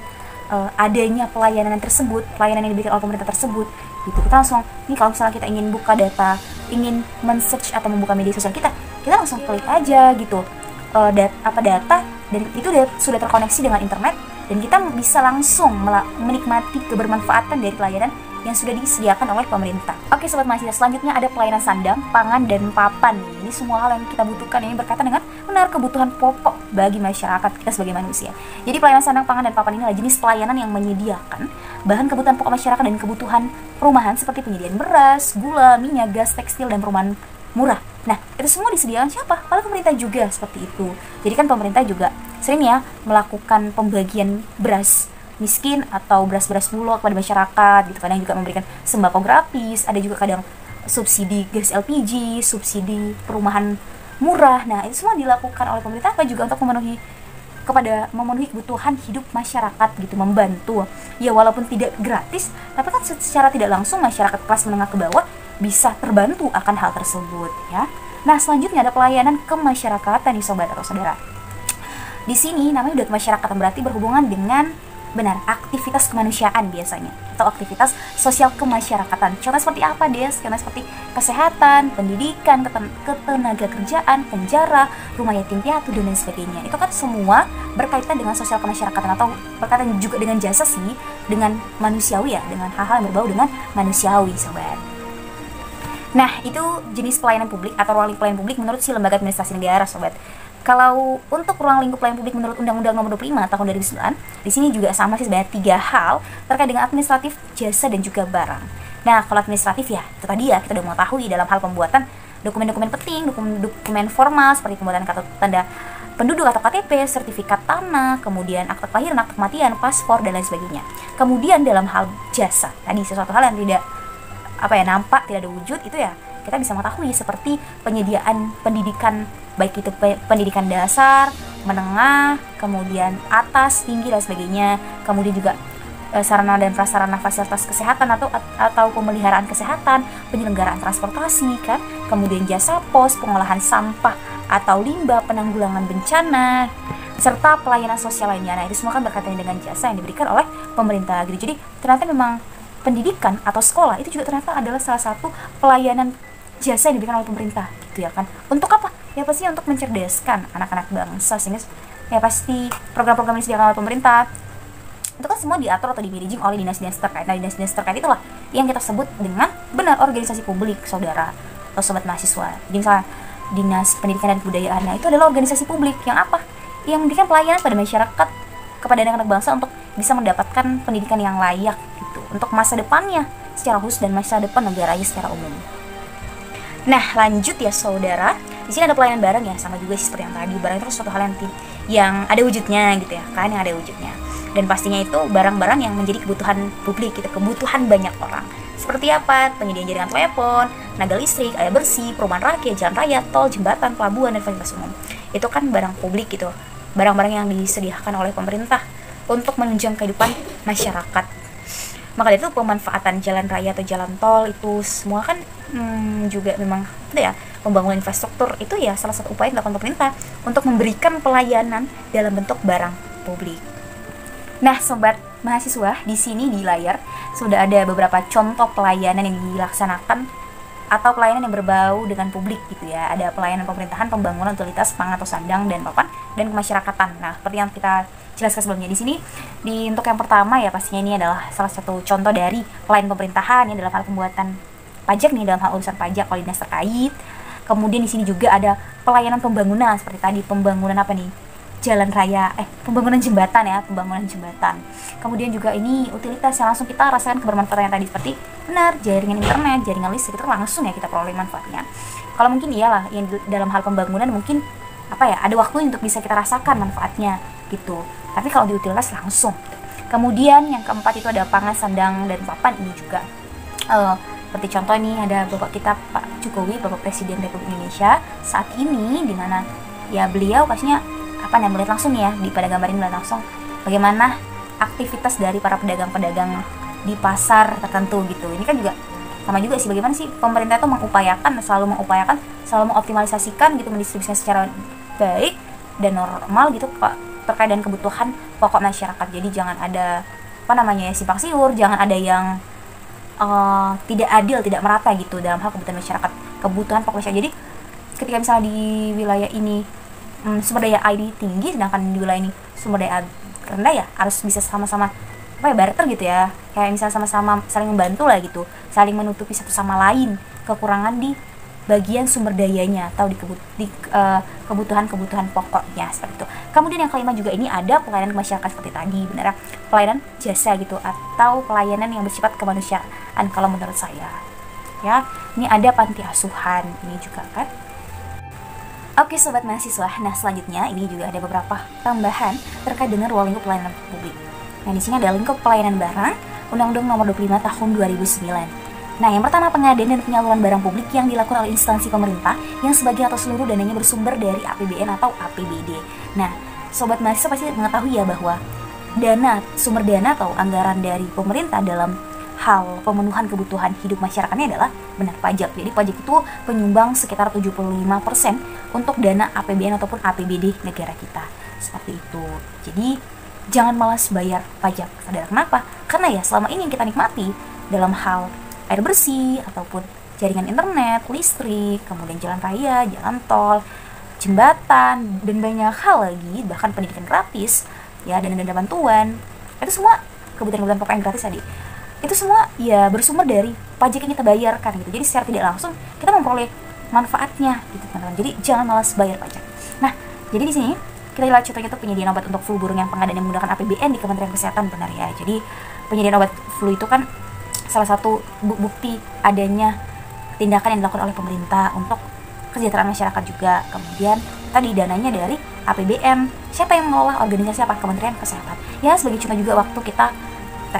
Speaker 1: adanya pelayanan tersebut, pelayanan yang diberikan oleh pemerintah tersebut gitu. Kita langsung, ini kalau misalnya kita ingin buka data, ingin men-search atau membuka media sosial kita langsung klik aja gitu, data, dan itu sudah terkoneksi dengan internet, dan kita bisa langsung menikmati kebermanfaatan dari pelayanan yang sudah disediakan oleh pemerintah. Oke, sobat mahasiswa, selanjutnya ada pelayanan sandang, pangan, dan papan. Ini semua hal yang kita butuhkan, ini berkaitan dengan benar kebutuhan pokok bagi masyarakat kita sebagai manusia. Jadi pelayanan sandang, pangan, dan papan ini adalah jenis pelayanan yang menyediakan bahan kebutuhan pokok masyarakat dan kebutuhan perumahan seperti penyediaan beras, gula, minyak, gas, tekstil, dan perumahan murah. Nah, itu semua disediakan siapa? Oleh pemerintah juga seperti itu. Jadi kan pemerintah juga sering ya melakukan pembagian beras miskin atau beras-beras bulog kepada masyarakat gitu. Kadang juga memberikan sembako gratis, ada juga kadang subsidi gas LPG, subsidi perumahan murah. Nah, itu semua dilakukan oleh pemerintah juga untuk memenuhi kebutuhan hidup masyarakat gitu, membantu. Ya walaupun tidak gratis, tapi kan secara tidak langsung masyarakat kelas menengah ke bawah bisa terbantu akan hal tersebut ya. Nah, selanjutnya ada pelayanan kemasyarakatan nih sobat atau saudara. Di sini namanya udah kemasyarakatan, berarti berhubungan dengan aktivitas kemanusiaan biasanya atau aktivitas sosial kemasyarakatan. Contoh seperti apa, Des? Contoh seperti kesehatan, pendidikan, ketenaga kerjaan, penjara, rumah yatim piatu, dan lain sebagainya. Itu kan semua berkaitan dengan sosial kemasyarakatan atau berkaitan juga dengan jasa sih, dengan manusiawi ya, dengan hal-hal yang berbau dengan manusiawi, sobat. Nah, itu jenis pelayanan publik atau ruang lingkup pelayanan publik menurut si Lembaga Administrasi Negara, sobat. Kalau untuk ruang lingkup pelayanan publik menurut Undang-Undang Nomor 25 Tahun 2009, di sini juga sama sih sebenarnya 3 hal terkait dengan administratif, jasa, dan juga barang. Nah, kalau administratif ya, itu tadi ya kita udah mengetahui dalam hal pembuatan dokumen-dokumen penting, dokumen formal seperti pembuatan kartu tanda penduduk atau KTP, sertifikat tanah, kemudian akte kelahiran, akte kematian, paspor, dan lain sebagainya. Kemudian dalam hal jasa, tadi sesuatu hal yang tidak nampak, tidak ada wujud, itu ya kita bisa mengetahui seperti penyediaan pendidikan, baik itu pendidikan dasar, menengah, kemudian atas, tinggi, dan sebagainya. Kemudian juga sarana dan prasarana fasilitas kesehatan atau pemeliharaan kesehatan, penyelenggaraan transportasi kan, kemudian jasa pos, pengolahan sampah atau limbah, penanggulangan bencana, serta pelayanan sosial lainnya. Nah, itu semua kan berkaitan dengan jasa yang diberikan oleh pemerintah gitu. Jadi ternyata memang pendidikan atau sekolah itu juga ternyata adalah salah satu pelayanan jasa yang diberikan oleh pemerintah gitu ya kan. Untuk apa? Ya pasti untuk mencerdaskan anak-anak bangsa, sehingga ya pasti program-program yang disediakan oleh pemerintah itu kan semua diatur atau dimanaging oleh dinas-dinas terkait. Nah, dinas-dinas terkait itulah yang kita sebut dengan benar organisasi publik, saudara atau sobat mahasiswa. Jadi misalnya dinas pendidikan dan kebudayaan, nah itu adalah organisasi publik yang apa? Yang memberikan pelayanan pada masyarakat, kepada anak-anak bangsa untuk bisa mendapatkan pendidikan yang layak gitu, untuk masa depannya secara khusus dan masa depan negaranya secara umum. Nah, lanjut ya saudara. Di sini ada pelayanan barang ya, sama juga sih seperti yang tadi. Barang itu suatu hal yang ada wujudnya gitu ya kan, yang ada wujudnya. Dan pastinya itu barang-barang yang menjadi kebutuhan publik gitu, kebutuhan banyak orang. Seperti apa? Penyediaan jaringan telepon, tenaga listrik, air bersih, perumahan rakyat, jalan raya, tol, jembatan, pelabuhan, dan fasilitas umum. Itu kan barang publik gitu. Barang-barang yang disediakan oleh pemerintah untuk menunjang kehidupan masyarakat. Maka itu pemanfaatan jalan raya atau jalan tol itu semua kan juga memang ya, pembangunan infrastruktur itu ya salah satu upaya yang dilakukan pemerintah untuk memberikan pelayanan dalam bentuk barang publik. Nah, sobat mahasiswa, di sini di layar sudah ada beberapa contoh pelayanan yang dilaksanakan atau pelayanan yang berbau dengan publik gitu ya. Ada pelayanan pemerintahan, pembangunan utilitas, pangan atau sandang dan papan, dan kemasyarakatan. Nah, seperti yang kita jelaskan sebelumnya di sini, untuk yang pertama ya pastinya ini adalah salah satu contoh dari pelayanan pemerintahan yang dalam hal pembuatan pajak nih, dalam hal urusan pajak oleh dinas terkait. Kemudian di sini juga ada pelayanan pembangunan seperti tadi, pembangunan apa nih? Jalan raya, pembangunan jembatan ya, pembangunan jembatan. Kemudian juga ini utilitas yang langsung kita rasakan kebermanfaatan yang tadi, seperti benar jaringan internet, jaringan listrik, itu langsung ya kita peroleh manfaatnya. Kalau mungkin iyalah yang dalam hal pembangunan mungkin apa ya, ada waktu untuk bisa kita rasakan manfaatnya gitu. Tapi kalau di utilitas langsung. Kemudian yang keempat itu ada pangan, sandang, dan papan. Ini juga seperti contoh ini ada Bapak kita Pak Jokowi, Bapak Presiden Republik Indonesia saat ini, di mana ya beliau pastinya melihat langsung ya, pada gambar ini melihat langsung bagaimana aktivitas dari para pedagang-pedagang di pasar tertentu gitu. Ini kan juga sama juga sih, bagaimana sih pemerintah itu selalu mengoptimalisasikan gitu, mendistribusikan secara baik dan normal gitu terkait dengan kebutuhan pokok masyarakat. Jadi jangan ada simpang siur, jangan ada yang tidak adil, tidak merata gitu dalam hal kebutuhan masyarakat, kebutuhan pokok masyarakat. Jadi ketika misalnya di wilayah ini sumber daya air tinggi, sedangkan di wilayah ini sumber daya rendah, ya harus bisa sama-sama barter gitu ya, kayak misalnya sama-sama saling membantu lah gitu, saling menutupi satu sama lain kekurangan di bagian sumber dayanya atau di kebutuhan-kebutuhan pokoknya seperti itu. Kemudian yang kelima juga ini ada pelayanan ke masyarakat seperti tadi, benar, pelayanan jasa gitu atau pelayanan yang bersifat kemanusiaan kalau menurut saya ya. Ini ada panti asuhan ini juga kan. Oke sobat mahasiswa, nah selanjutnya ini juga ada beberapa tambahan terkait dengan ruang lingkup pelayanan publik. Nah di sini ada lingkup pelayanan barang, Undang-Undang Nomor 25 Tahun 2009. Nah yang pertama, pengadaan dan penyaluran barang publik yang dilakukan oleh instansi pemerintah yang sebagian atau seluruh dananya bersumber dari APBN atau APBD. Nah sobat mahasiswa pasti mengetahui ya bahwa sumber dana atau anggaran dari pemerintah dalam hal pemenuhan kebutuhan hidup masyarakatnya adalah benar pajak. Jadi pajak itu penyumbang sekitar 75% untuk dana APBN ataupun APBD negara kita. Seperti itu. Jadi jangan malas bayar pajak. Sadar kenapa? Karena ya selama ini yang kita nikmati dalam hal air bersih ataupun jaringan internet, listrik, kemudian jalan raya, jalan tol, jembatan, dan banyak hal lagi, bahkan pendidikan gratis ya, dan dana bantuan, itu semua kebutuhan-kebutuhan pokok yang gratis tadi, itu semua ya bersumber dari pajak yang kita bayarkan gitu. Jadi secara tidak langsung kita memperoleh manfaatnya gitu teman-teman. Jadi jangan malas bayar pajak. Nah jadi di sini kita lihat contohnya itu penyediaan obat untuk flu burung yang pengadaan yang menggunakan APBN di Kementerian Kesehatan, benar ya. Jadi penyediaan obat flu itu kan salah satu bukti adanya tindakan yang dilakukan oleh pemerintah untuk kesejahteraan masyarakat juga. Kemudian tadi dananya dari APBN. Siapa yang mengelola? Organisasi apa? Kementerian Kesehatan. Ya sebagai contoh juga waktu kita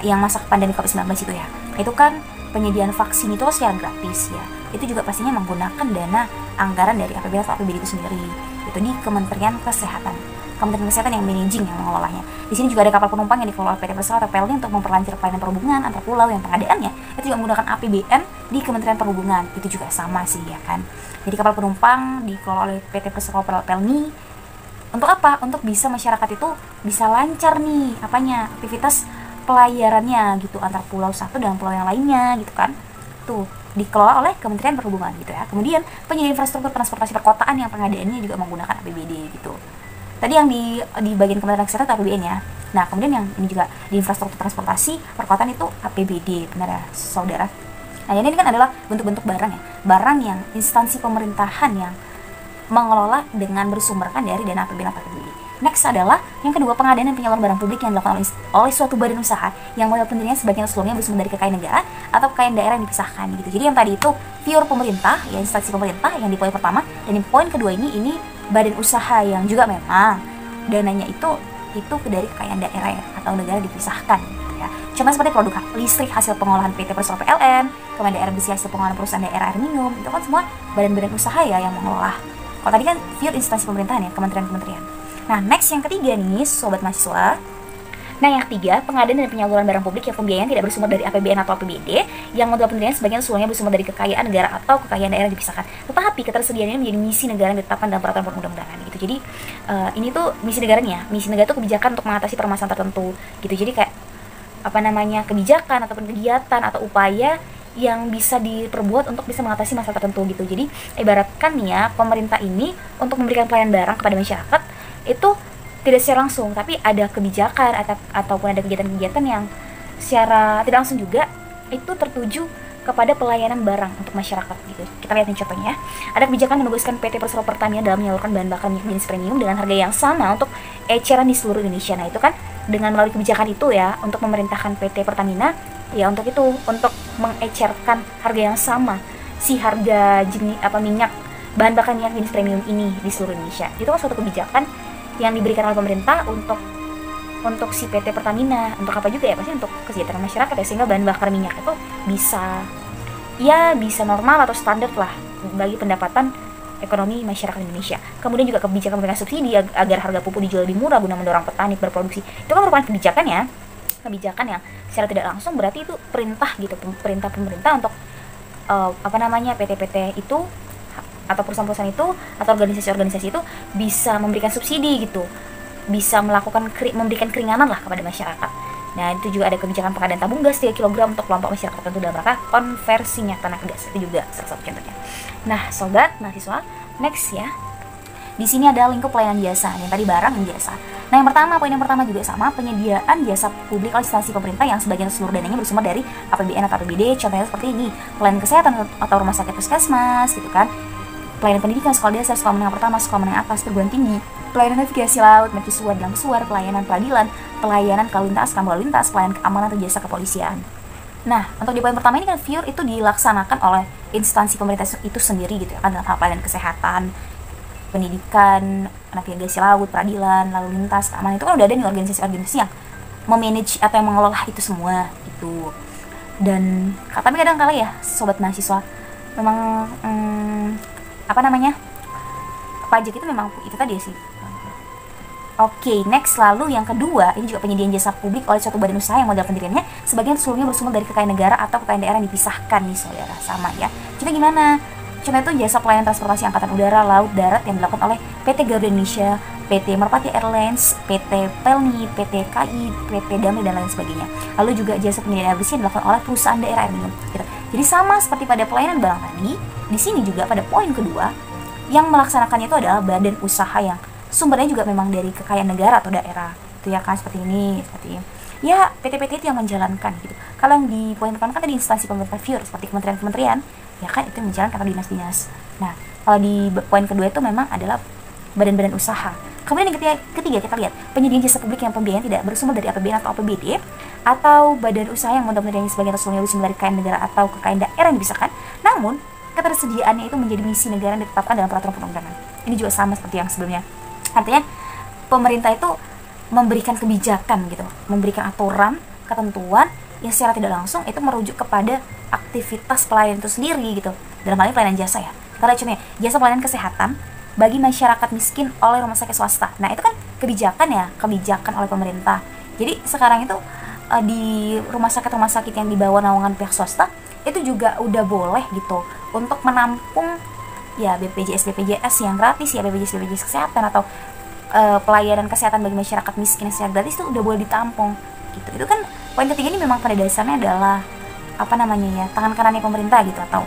Speaker 1: yang masa pandemi COVID-19 itu ya, itu kan penyediaan vaksin itu secara gratis ya, itu juga pastinya menggunakan dana anggaran dari APBN atau APBD itu sendiri, itu di Kementerian Kesehatan. Kementerian Kesehatan yang managing, yang mengelolanya. Di sini juga ada kapal penumpang yang dikelola PT Persero atau PLN untuk memperlancar pelayanan perhubungan antar pulau yang pengadaannya itu juga menggunakan APBN di Kementerian Perhubungan. Itu juga sama sih ya kan. Jadi kapal penumpang dikelola oleh PT Persero PLN. Untuk apa? Untuk bisa masyarakat itu bisa lancar nih aktivitas pelayarannya gitu antara pulau satu dan pulau yang lainnya gitu kan. Tuh dikelola oleh Kementerian Perhubungan gitu ya. Kemudian penyedia infrastruktur transportasi perkotaan yang pengadaannya juga menggunakan APBD gitu. Tadi yang di bagian Kementerian Kesehatan APBN ya. Nah, kemudian yang ini juga di infrastruktur transportasi perkotaan itu APBD, benar ya, saudara. Nah, ini kan adalah bentuk-bentuk barang ya. Barang yang instansi pemerintahan yang mengelola dengan bersumberkan dari dana APBN atau APBD. Next adalah yang kedua, pengadaan dan penyaluran barang publik yang dilakukan oleh suatu badan usaha yang modal pendiriannya sebagian atau seluruhnya bersumber dari kekayaan negara atau kekayaan daerah yang dipisahkan gitu. Jadi yang tadi itu pure pemerintah, ya instansi pemerintah yang di poin pertama, dan di poin kedua ini badan usaha yang juga memang dananya itu dari kekayaan daerah ya, atau negara dipisahkan gitu ya. Contoh seperti produk listrik hasil pengolahan PT Persero PLN, kemudian daerah besi hasil pengolahan perusahaan daerah air minum, itu kan semua badan-badan usaha ya yang mengelola. Kalau tadi kan pure instansi pemerintahan ya, kementerian-kementerian. Nah, next yang ketiga nih, sobat mahasiswa. Nah, yang ketiga, pengadaan dan penyaluran barang publik yang pembiayaan tidak bersumber dari APBN atau APBD, yang modal pendirian sebagian seluruhnya bersumber dari kekayaan negara atau kekayaan daerah dipisahkan. Tetapi ketersediaannya menjadi misi negara yang ditetapkan dalam peraturan perundang-undangan gitu. Jadi, ini tuh misi negaranya. Misi negara itu kebijakan untuk mengatasi permasalahan tertentu gitu. Jadi kayak kebijakan ataupun kegiatan atau upaya yang bisa diperbuat untuk bisa mengatasi masalah tertentu gitu. Jadi, ibaratkan nih ya, pemerintah ini untuk memberikan pelayanan barang kepada masyarakat itu tidak secara langsung, tapi ada kebijakan ataupun ada kegiatan-kegiatan yang secara tidak langsung juga itu tertuju kepada pelayanan barang untuk masyarakat gitu. Kita lihat nih contohnya. Ada kebijakan menugaskan PT Persero Pertamina dalam menyalurkan bahan bakar minyak jenis premium dengan harga yang sama untuk eceran di seluruh Indonesia. Nah, itu kan dengan melalui kebijakan itu ya, untuk memerintahkan PT Pertamina ya untuk mengecerkan harga yang sama si harga minyak bahan bakar minyak jenis premium ini di seluruh Indonesia. Itu kan suatu kebijakan yang diberikan oleh pemerintah untuk si PT Pertamina, untuk apa juga ya, pasti untuk kesejahteraan masyarakat ya, sehingga bahan bakar minyak itu bisa normal atau standar lah bagi pendapatan ekonomi masyarakat Indonesia. Kemudian juga kebijakan memberikan subsidi agar harga pupuk dijual lebih murah guna mendorong petani berproduksi. Itu kan merupakan kebijakan yang secara tidak langsung berarti itu perintah gitu, perintah pemerintah untuk PT-PT itu atau perusahaan-perusahaan itu atau organisasi-organisasi itu bisa memberikan subsidi gitu, bisa memberikan keringanan lah kepada masyarakat. Nah, itu juga ada kebijakan pengadaan tabung gas 3 kg untuk kelompok masyarakat tertentu dalam rangka konversinya tanah gas, itu juga salah satu contohnya. Nah, sobat mahasiswa, next ya. Di sini ada lingkup pelayanan jasa, yang tadi barang dan jasa. Nah, poin yang pertama juga sama, penyediaan jasa publik oleh instansi pemerintah yang sebagian seluruh dananya bersumber dari APBN atau APBD. Contohnya seperti ini, pelayanan kesehatan atau rumah sakit puskesmas gitu kan. Pelayanan pendidikan, sekolah dasar, sekolah menengah pertama, sekolah menengah atas, perguruan tinggi, pelayanan navigasi laut, mercusuar, dalam suar, pelayanan peradilan, pelayanan lalu lintas, pelayanan keamanan atau jasa kepolisian. Nah, untuk di poin pertama ini kan pure itu dilaksanakan oleh instansi pemerintah itu sendiri gitu ya kan, dalam hal pelayanan kesehatan, pendidikan, navigasi laut, peradilan, lalu lintas, keamanan, itu kan udah ada nih organisasi-organisasi yang memanage atau yang mengelola itu semua gitu. Dan tapi kadang kala ya sobat mahasiswa memang pajak itu memang itu tadi sih. Oke, next, lalu yang kedua, ini juga penyediaan jasa publik oleh suatu badan usaha yang modal pendiriannya sebagian seluruhnya bersumber dari kekayaan negara atau kekayaan daerah yang dipisahkan nih saudara, sama ya. Contoh gimana? Contoh itu jasa pelayanan transportasi angkatan udara, laut, darat yang dilakukan oleh PT Garuda Indonesia, PT Merpati Airlines, PT Pelni, PT KAI, PT Damri dan lain sebagainya. Lalu juga jasa penyediaan air bersih yang dilakukan oleh perusahaan daerah air minum. Gitu. Jadi sama seperti pada pelayanan barang tadi, di sini juga pada poin kedua yang melaksanakannya itu adalah badan usaha yang sumbernya juga memang dari kekayaan negara atau daerah. Itu ya kan, seperti ini, ya PT-PT itu yang menjalankan gitu. Kalau yang di poin pertama kan tadi instansi pemerintah pure seperti kementerian-kementerian, ya kan itu menjalankan atau dinas-dinas. Nah, kalau di poin kedua itu memang adalah badan-badan usaha. Kemudian yang ketiga kita lihat penyediaan jasa publik yang pembiayaan tidak bersumber dari APBN atau APBD atau badan usaha yang modal pendiriannya sebagian atau seluruhnya bersumber dari kekayaan negara atau kekayaan daerah yang dipisahkan, namun ketersediaannya itu menjadi misi negara yang ditetapkan dalam peraturan perundang-undangan. Ini juga sama seperti yang sebelumnya. Artinya pemerintah itu memberikan kebijakan gitu, memberikan aturan, ketentuan yang secara tidak langsung itu merujuk kepada aktivitas pelayanan itu sendiri gitu. Dalam hal ini pelayanan jasa ya. Kita lihat contohnya, jasa pelayanan kesehatan bagi masyarakat miskin oleh rumah sakit swasta. Nah, itu kan kebijakan oleh pemerintah. Jadi sekarang itu di rumah sakit yang di bawah naungan pihak swasta itu juga udah boleh gitu untuk menampung ya BPJS yang gratis ya, BPJS kesehatan atau pelayanan kesehatan bagi masyarakat miskin yang secara gratis itu udah boleh ditampung gitu. Itu kan Poin ketiga ini memang pada dasarnya adalah apa namanya ya, tangan kanannya pemerintah gitu, atau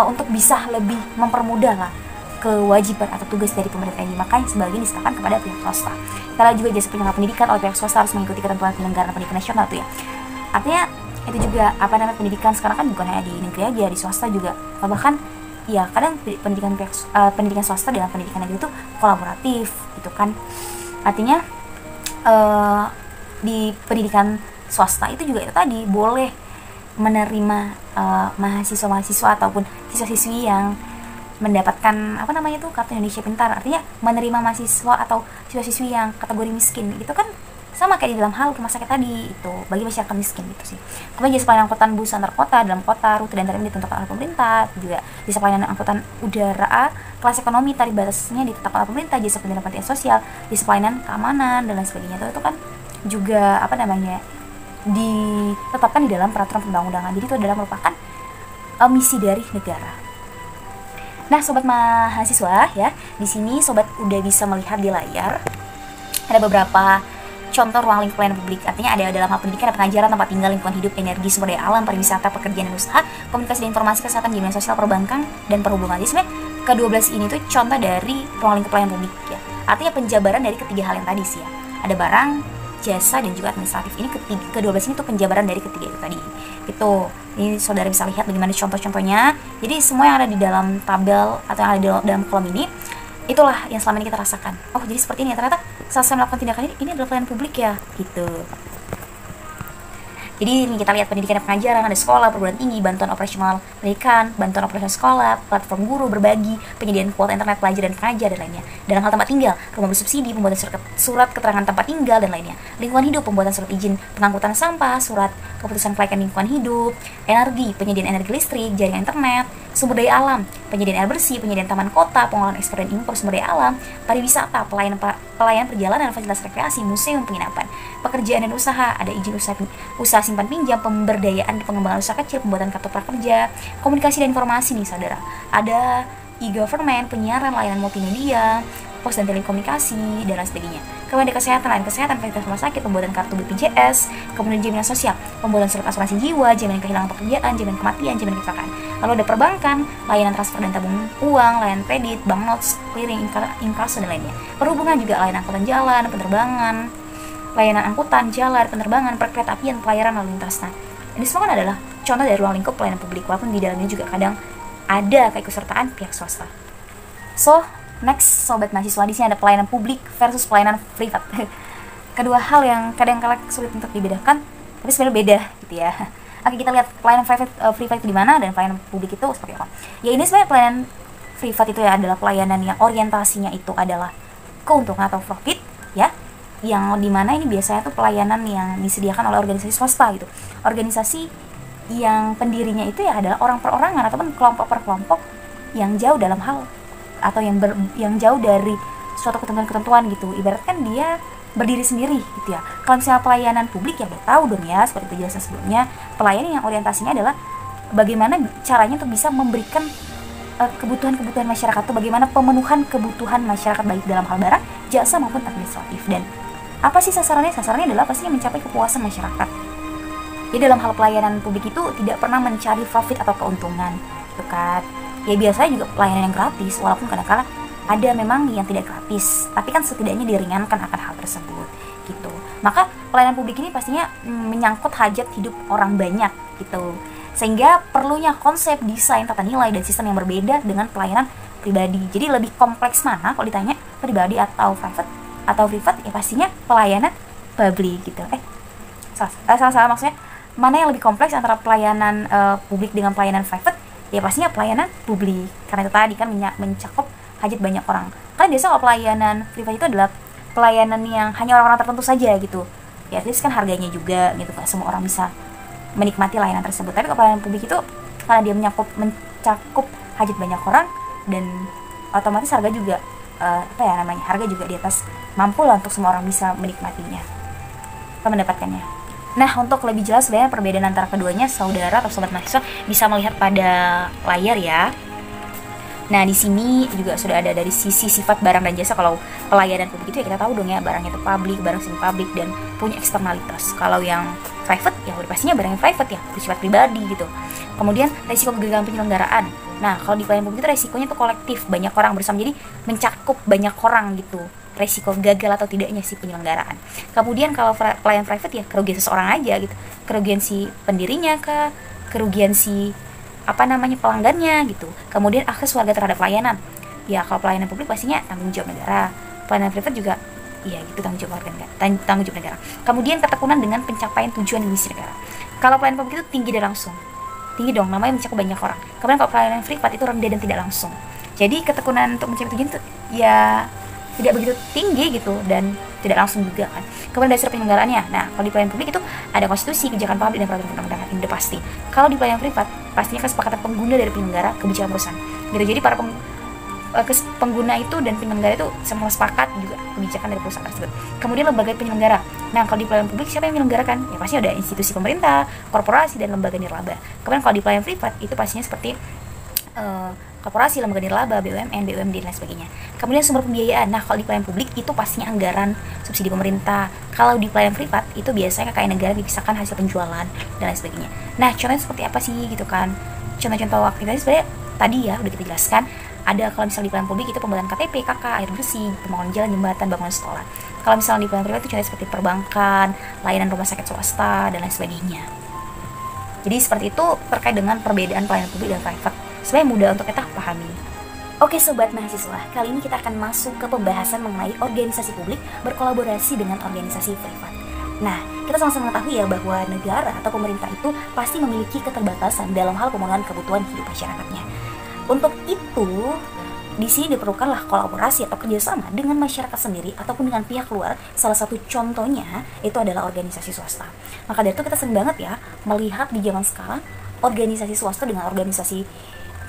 Speaker 1: untuk bisa lebih mempermudah lah kewajiban atau tugas dari pemerintah ini, makanya sebagian diserahkan kepada pihak swasta. Kalau juga jasa penyelenggara pendidikan oleh pihak swasta harus mengikuti ketentuan penyelenggaraan pendidikan nasional tuh ya. Artinya itu juga apa namanya, pendidikan sekarang kan bukan hanya di negeri aja, di swasta juga, bahkan ya kadang pendidikan swasta dengan pendidikan negeri itu kolaboratif gitu kan. Artinya di pendidikan swasta itu juga itu tadi boleh menerima mahasiswa-mahasiswa ataupun siswa-siswi yang mendapatkan apa namanya tuh kartu Indonesia Pintar, artinya menerima mahasiswa atau siswa-siswi yang kategori miskin. Itu kan sama kayak di dalam hal rumah sakit tadi, itu bagi masyarakat miskin gitu sih. Kemudian jasa pelayanan angkutan bus antar kota, dalam kota, rute dan tarif ditentukan oleh pemerintah. Juga jasa pelayanan angkutan udara A kelas ekonomi, tarif batasnya ditetapkan oleh pemerintah. Jasa pendidikan pelatihan sosial, jasa pelayanan keamanan dan lain sebagainya, itu kan juga apa namanya, ditetapkan di dalam peraturan perundang-undangan. Jadi itu adalah merupakan misi dari negara. Nah, sobat mahasiswa ya, di sini sobat udah bisa melihat di layar ada beberapa contoh ruang lingkup pelayanan publik. Artinya ada dalam hal pendidikan, ada pengajaran, tempat tinggal, lingkungan hidup, energi, sumber daya alam, pariwisata, pekerjaan dan usaha, komunikasi dan informasi, kesehatan, jaminan sosial, perbankan, dan perhubungan. Jadi sebenarnya ke-12 ini tuh contoh dari ruang lingkup pelayanan publik ya. Artinya penjabaran dari ketiga hal yang tadi sih ya. Ada barang, jasa, dan juga administratif. Ini ke-12 ini tuh penjabaran dari ketiga itu tadi. Itu. Ini saudara bisa lihat bagaimana contoh-contohnya. Jadi semua yang ada di dalam tabel atau yang ada di dalam kolom ini, itulah yang selama ini kita rasakan. Oh, jadi seperti ini ya, ternyata saat saya melakukan tindakan ini adalah pelayanan publik ya, gitu. Jadi ini kita lihat pendidikan dan pengajaran, ada sekolah, perguruan tinggi, bantuan operasional pendidikan, bantuan operasional sekolah, platform guru berbagi, penyediaan kuota internet pelajar dan pengajar dan lainnya. Dalam hal tempat tinggal, rumah bersubsidi, pembuatan surat keterangan tempat tinggal dan lainnya. Lingkungan hidup, pembuatan surat izin pengangkutan sampah, surat keputusan kelaikan lingkungan hidup. Energi, penyediaan energi listrik, jaringan internet. Sumber daya alam, penyediaan air bersih, penyediaan taman kota, pengolahan ekspor dan impor sumber daya alam. Pariwisata, pelayanan perjalanan, fasilitas rekreasi, museum, penginapan. Pekerjaan dan usaha, ada izin usaha simpan pinjam, pemberdayaan pengembangan usaha kecil, pembuatan kartu prakerja. Komunikasi dan informasi nih saudara, ada e-government, penyiaran, layanan multimedia, pos dan telekomunikasi, dan lain sebagainya. Kemudian ada kesehatan, layanan kesehatan, fasilitas rumah sakit, pembuatan kartu BPJS, kemudian jaminan sosial, pembuatan surat asuransi jiwa, jaminan kehilangan pekerjaan, jaminan kematian, jaminan kecelakaan. Lalu ada perbankan, layanan transfer dan tabung uang, layanan kredit, banknotes, clearing, inkaso, dan lainnya. Perhubungan juga layanan angkutan jalan, penerbangan, layanan angkutan, jalan, penerbangan, perkeretaapian, pelayaran lalu lintas. Nah, ini semua kan adalah contoh dari ruang lingkup pelayanan publik, walaupun di dalamnya juga kadang ada keikutsertaan pihak swasta. So, next sobat mahasiswa, di sini ada pelayanan publik versus pelayanan privat. Kedua hal yang kadang-kala sulit untuk dibedakan, tapi sebenarnya beda gitu ya. Oke, kita lihat pelayanan privat itu di mana dan pelayanan publik itu seperti apa. Ya, ini sebenarnya pelayanan privat itu ya adalah pelayanan yang orientasinya itu adalah keuntungan atau profit ya. Yang dimana ini biasanya tuh pelayanan yang disediakan oleh organisasi swasta gitu. Organisasi yang pendirinya itu ya adalah orang perorangan ataupun kelompok per kelompok yang jauh dalam hal atau yang jauh dari suatu ketentuan-ketentuan gitu. Ibaratkan dia berdiri sendiri gitu ya. Kalau misalnya pelayanan publik ya udah tahu dong ya, seperti penjelasan sebelumnya, pelayanan yang orientasinya adalah bagaimana caranya untuk bisa memberikan kebutuhan-kebutuhan masyarakat, tuh bagaimana pemenuhan kebutuhan masyarakat baik dalam hal barang, jasa maupun administratif. Dan apa sih sasarannya? Sasarannya adalah pastinya mencapai kepuasan masyarakat. Jadi dalam hal pelayanan publik itu tidak pernah mencari profit atau keuntungan, gitu kan. Ya biasanya juga pelayanan yang gratis, walaupun kadang-kala ada memang yang tidak gratis, tapi kan setidaknya diringankan akan hal tersebut, gitu. Maka pelayanan publik ini pastinya menyangkut hajat hidup orang banyak, gitu. Sehingga perlunya konsep, desain, tata nilai, dan sistem yang berbeda dengan pelayanan pribadi. Jadi lebih kompleks mana kalau ditanya pribadi atau private? Atau privat, ya pastinya pelayanan publik gitu. Salah maksudnya mana yang lebih kompleks antara pelayanan publik dengan pelayanan private? Ya pastinya pelayanan publik, karena itu tadi kan mencakup hajat banyak orang. Karena biasa kalau pelayanan privat itu adalah pelayanan yang hanya orang-orang tertentu saja gitu. Ya at least kan harganya juga gitu, kan semua orang bisa menikmati layanan tersebut. Tapi kalau pelayanan publik itu karena dia mencakup hajat banyak orang, dan otomatis harga juga harga juga di atas mampu lah untuk semua orang bisa menikmatinya atau mendapatkannya. Nah, untuk lebih jelas sebenarnya perbedaan antara keduanya, saudara atau sobat mahasiswa bisa melihat pada layar ya. Nah, di sini juga sudah ada dari sisi sifat barang dan jasa. Kalau pelayanan publik itu ya kita tahu dong ya, barang itu publik, barang semi publik, dan punya eksternalitas. Kalau yang private ya udah pastinya barang yang private ya, bersifat pribadi gitu. Kemudian resiko kegagalan penyelenggaraan. Nah, kalau di pelayanan publik itu resikonya tuh kolektif, banyak orang bersama, jadi mencakup banyak orang gitu. Resiko gagal atau tidaknya si penyelenggaraan. Kemudian kalau pelayan private ya kerugian seseorang aja gitu. Kerugian si pendirinya kah, kerugian si pelanggannya gitu. Kemudian akses warga terhadap pelayanan. Ya kalau pelayanan publik pastinya tanggung jawab negara. Pelayanan private juga ya gitu tanggung jawab negara. Kemudian ketekunan dengan pencapaian tujuan dan misi negara. Kalau pelayanan publik itu tinggi dan langsung. Tinggi dong, namanya mencakup banyak orang. Kemudian kalau pelayanan privat itu rendah dan tidak langsung. Jadi ketekunan untuk mencapai tujuan itu ya tidak begitu tinggi gitu dan tidak langsung juga kan. Kemudian dasar penyelenggaraannya. Nah, kalau di pelayanan publik itu ada konstitusi, kebijakan publik dan peraturan perundang-undangan. Ini udah pasti. Kalau di pelayanan privat, pastinya kesepakatan pengguna dari penyelenggara kebijakan perusahaan. Gitu. Jadi para pengguna itu dan penyelenggara itu sama sepakat juga kebijakan dari perusahaan tersebut. Kemudian lembaga penyelenggara. Nah, kalau di pelayanan publik siapa yang menyelenggarakan? Ya pasti ada institusi pemerintah, korporasi dan lembaga nirlaba. Kemudian kalau di pelayanan privat itu pastinya seperti korporasi, lembaga nirlaba, BUMN, BUMD dan lain sebagainya. Kemudian sumber pembiayaan. Nah, kalau di pelayanan publik itu pastinya anggaran subsidi pemerintah. Kalau di pelayanan privat itu biasanya kekayaan negara dipisahkan hasil penjualan dan lain sebagainya. Nah, contohnya seperti apa sih gitu kan? Contoh-contoh aktivitas sebenarnya tadi ya udah kita jelaskan. Ada kalau misalnya di pelayanan publik itu pembuatan KTP, KK, air bersih, pembangunan jalan, jembatan, bangunan sekolah. Kalau misalnya di pelayanan privat itu contohnya seperti perbankan, layanan rumah sakit swasta dan lain sebagainya. Jadi seperti itu terkait dengan perbedaan pelayanan publik dan private. Sebenarnya mudah untuk kita pahami. Oke sobat mahasiswa, kali ini kita akan masuk ke pembahasan mengenai organisasi publik berkolaborasi dengan organisasi privat. Nah, kita sama-sama mengetahui ya bahwa negara atau pemerintah itu pasti memiliki keterbatasan dalam hal pemenuhan kebutuhan hidup masyarakatnya. Untuk itu, di sini diperlukanlah kolaborasi atau kerjasama dengan masyarakat sendiri ataupun dengan pihak luar. Salah satu contohnya itu adalah organisasi swasta. Maka dari itu kita sering banget ya melihat di zaman sekarang organisasi swasta dengan organisasi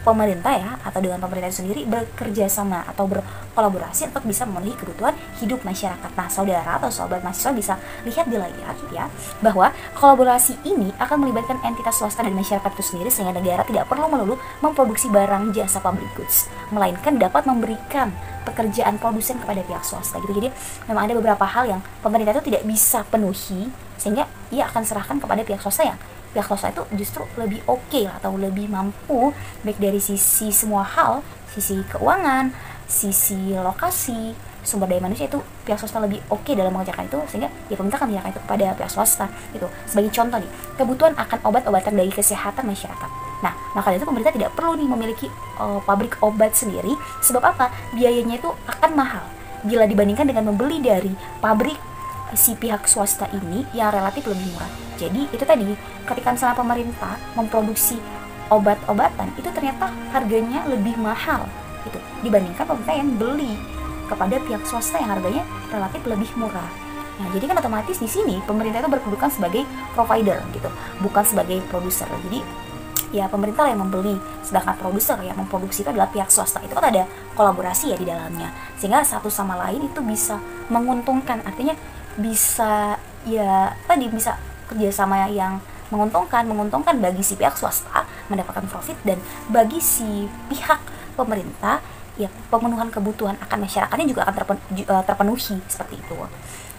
Speaker 1: pemerintah ya atau dengan pemerintah itu sendiri bekerja sama atau berkolaborasi untuk bisa memenuhi kebutuhan hidup masyarakat. Nah, saudara atau sobat mahasiswa bisa lihat di layar ya bahwa kolaborasi ini akan melibatkan entitas swasta dan masyarakat itu sendiri sehingga negara tidak perlu melulu memproduksi barang jasa public goods, melainkan dapat memberikan pekerjaan produsen kepada pihak swasta gitu. Jadi memang ada beberapa hal yang pemerintah itu tidak bisa penuhi sehingga ia akan serahkan kepada pihak swasta yang pihak swasta itu justru lebih oke lah atau lebih mampu baik dari sisi semua hal, sisi keuangan, sisi lokasi, sumber daya manusia itu pihak swasta lebih oke dalam mengerjakan itu sehingga ya pemerintah akan menyerahkan itu kepada pihak swasta gitu. Sebagai contoh nih, kebutuhan akan obat-obatan dari kesehatan masyarakat. Nah, maka dari itu pemerintah tidak perlu nih memiliki pabrik obat sendiri. Sebab apa? Biayanya itu akan mahal bila dibandingkan dengan membeli dari pabrik si pihak swasta ini yang relatif lebih murah. Jadi itu tadi, ketika misalnya pemerintah memproduksi obat-obatan itu ternyata harganya lebih mahal gitu dibandingkan pemerintah yang beli kepada pihak swasta yang harganya relatif lebih murah. Nah, jadi kan otomatis di sini pemerintah itu berkedudukan sebagai provider gitu, bukan sebagai produser. Jadi ya pemerintah yang membeli, sedangkan produser yang memproduksi itu adalah pihak swasta. Itu kan ada kolaborasi ya di dalamnya, sehingga satu sama lain itu bisa menguntungkan. Artinya bisa ya tadi bisa kerjasama yang menguntungkan bagi si pihak swasta mendapatkan profit, dan bagi si pihak pemerintah ya pemenuhan kebutuhan akan masyarakatnya juga akan terpenuhi seperti itu.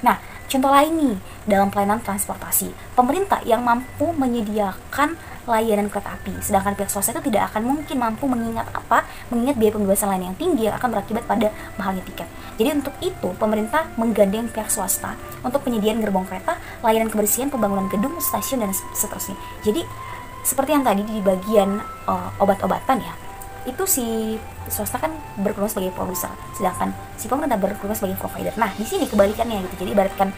Speaker 1: Nah, contoh lain nih dalam pelayanan transportasi, pemerintah yang mampu menyediakan layanan kereta api, sedangkan pihak swasta itu tidak akan mungkin mampu mengingat biaya pembebasan lain yang tinggi yang akan berakibat pada mahalnya tiket. Jadi untuk itu pemerintah menggandeng pihak swasta untuk penyediaan gerbong kereta, layanan kebersihan, pembangunan gedung, stasiun dan seterusnya. Jadi seperti yang tadi di bagian obat-obatan ya, itu si swasta kan berperan sebagai produser, sedangkan si pemerintah berperan sebagai provider. Nah, di sini kebalikannya gitu. Jadi ibaratkan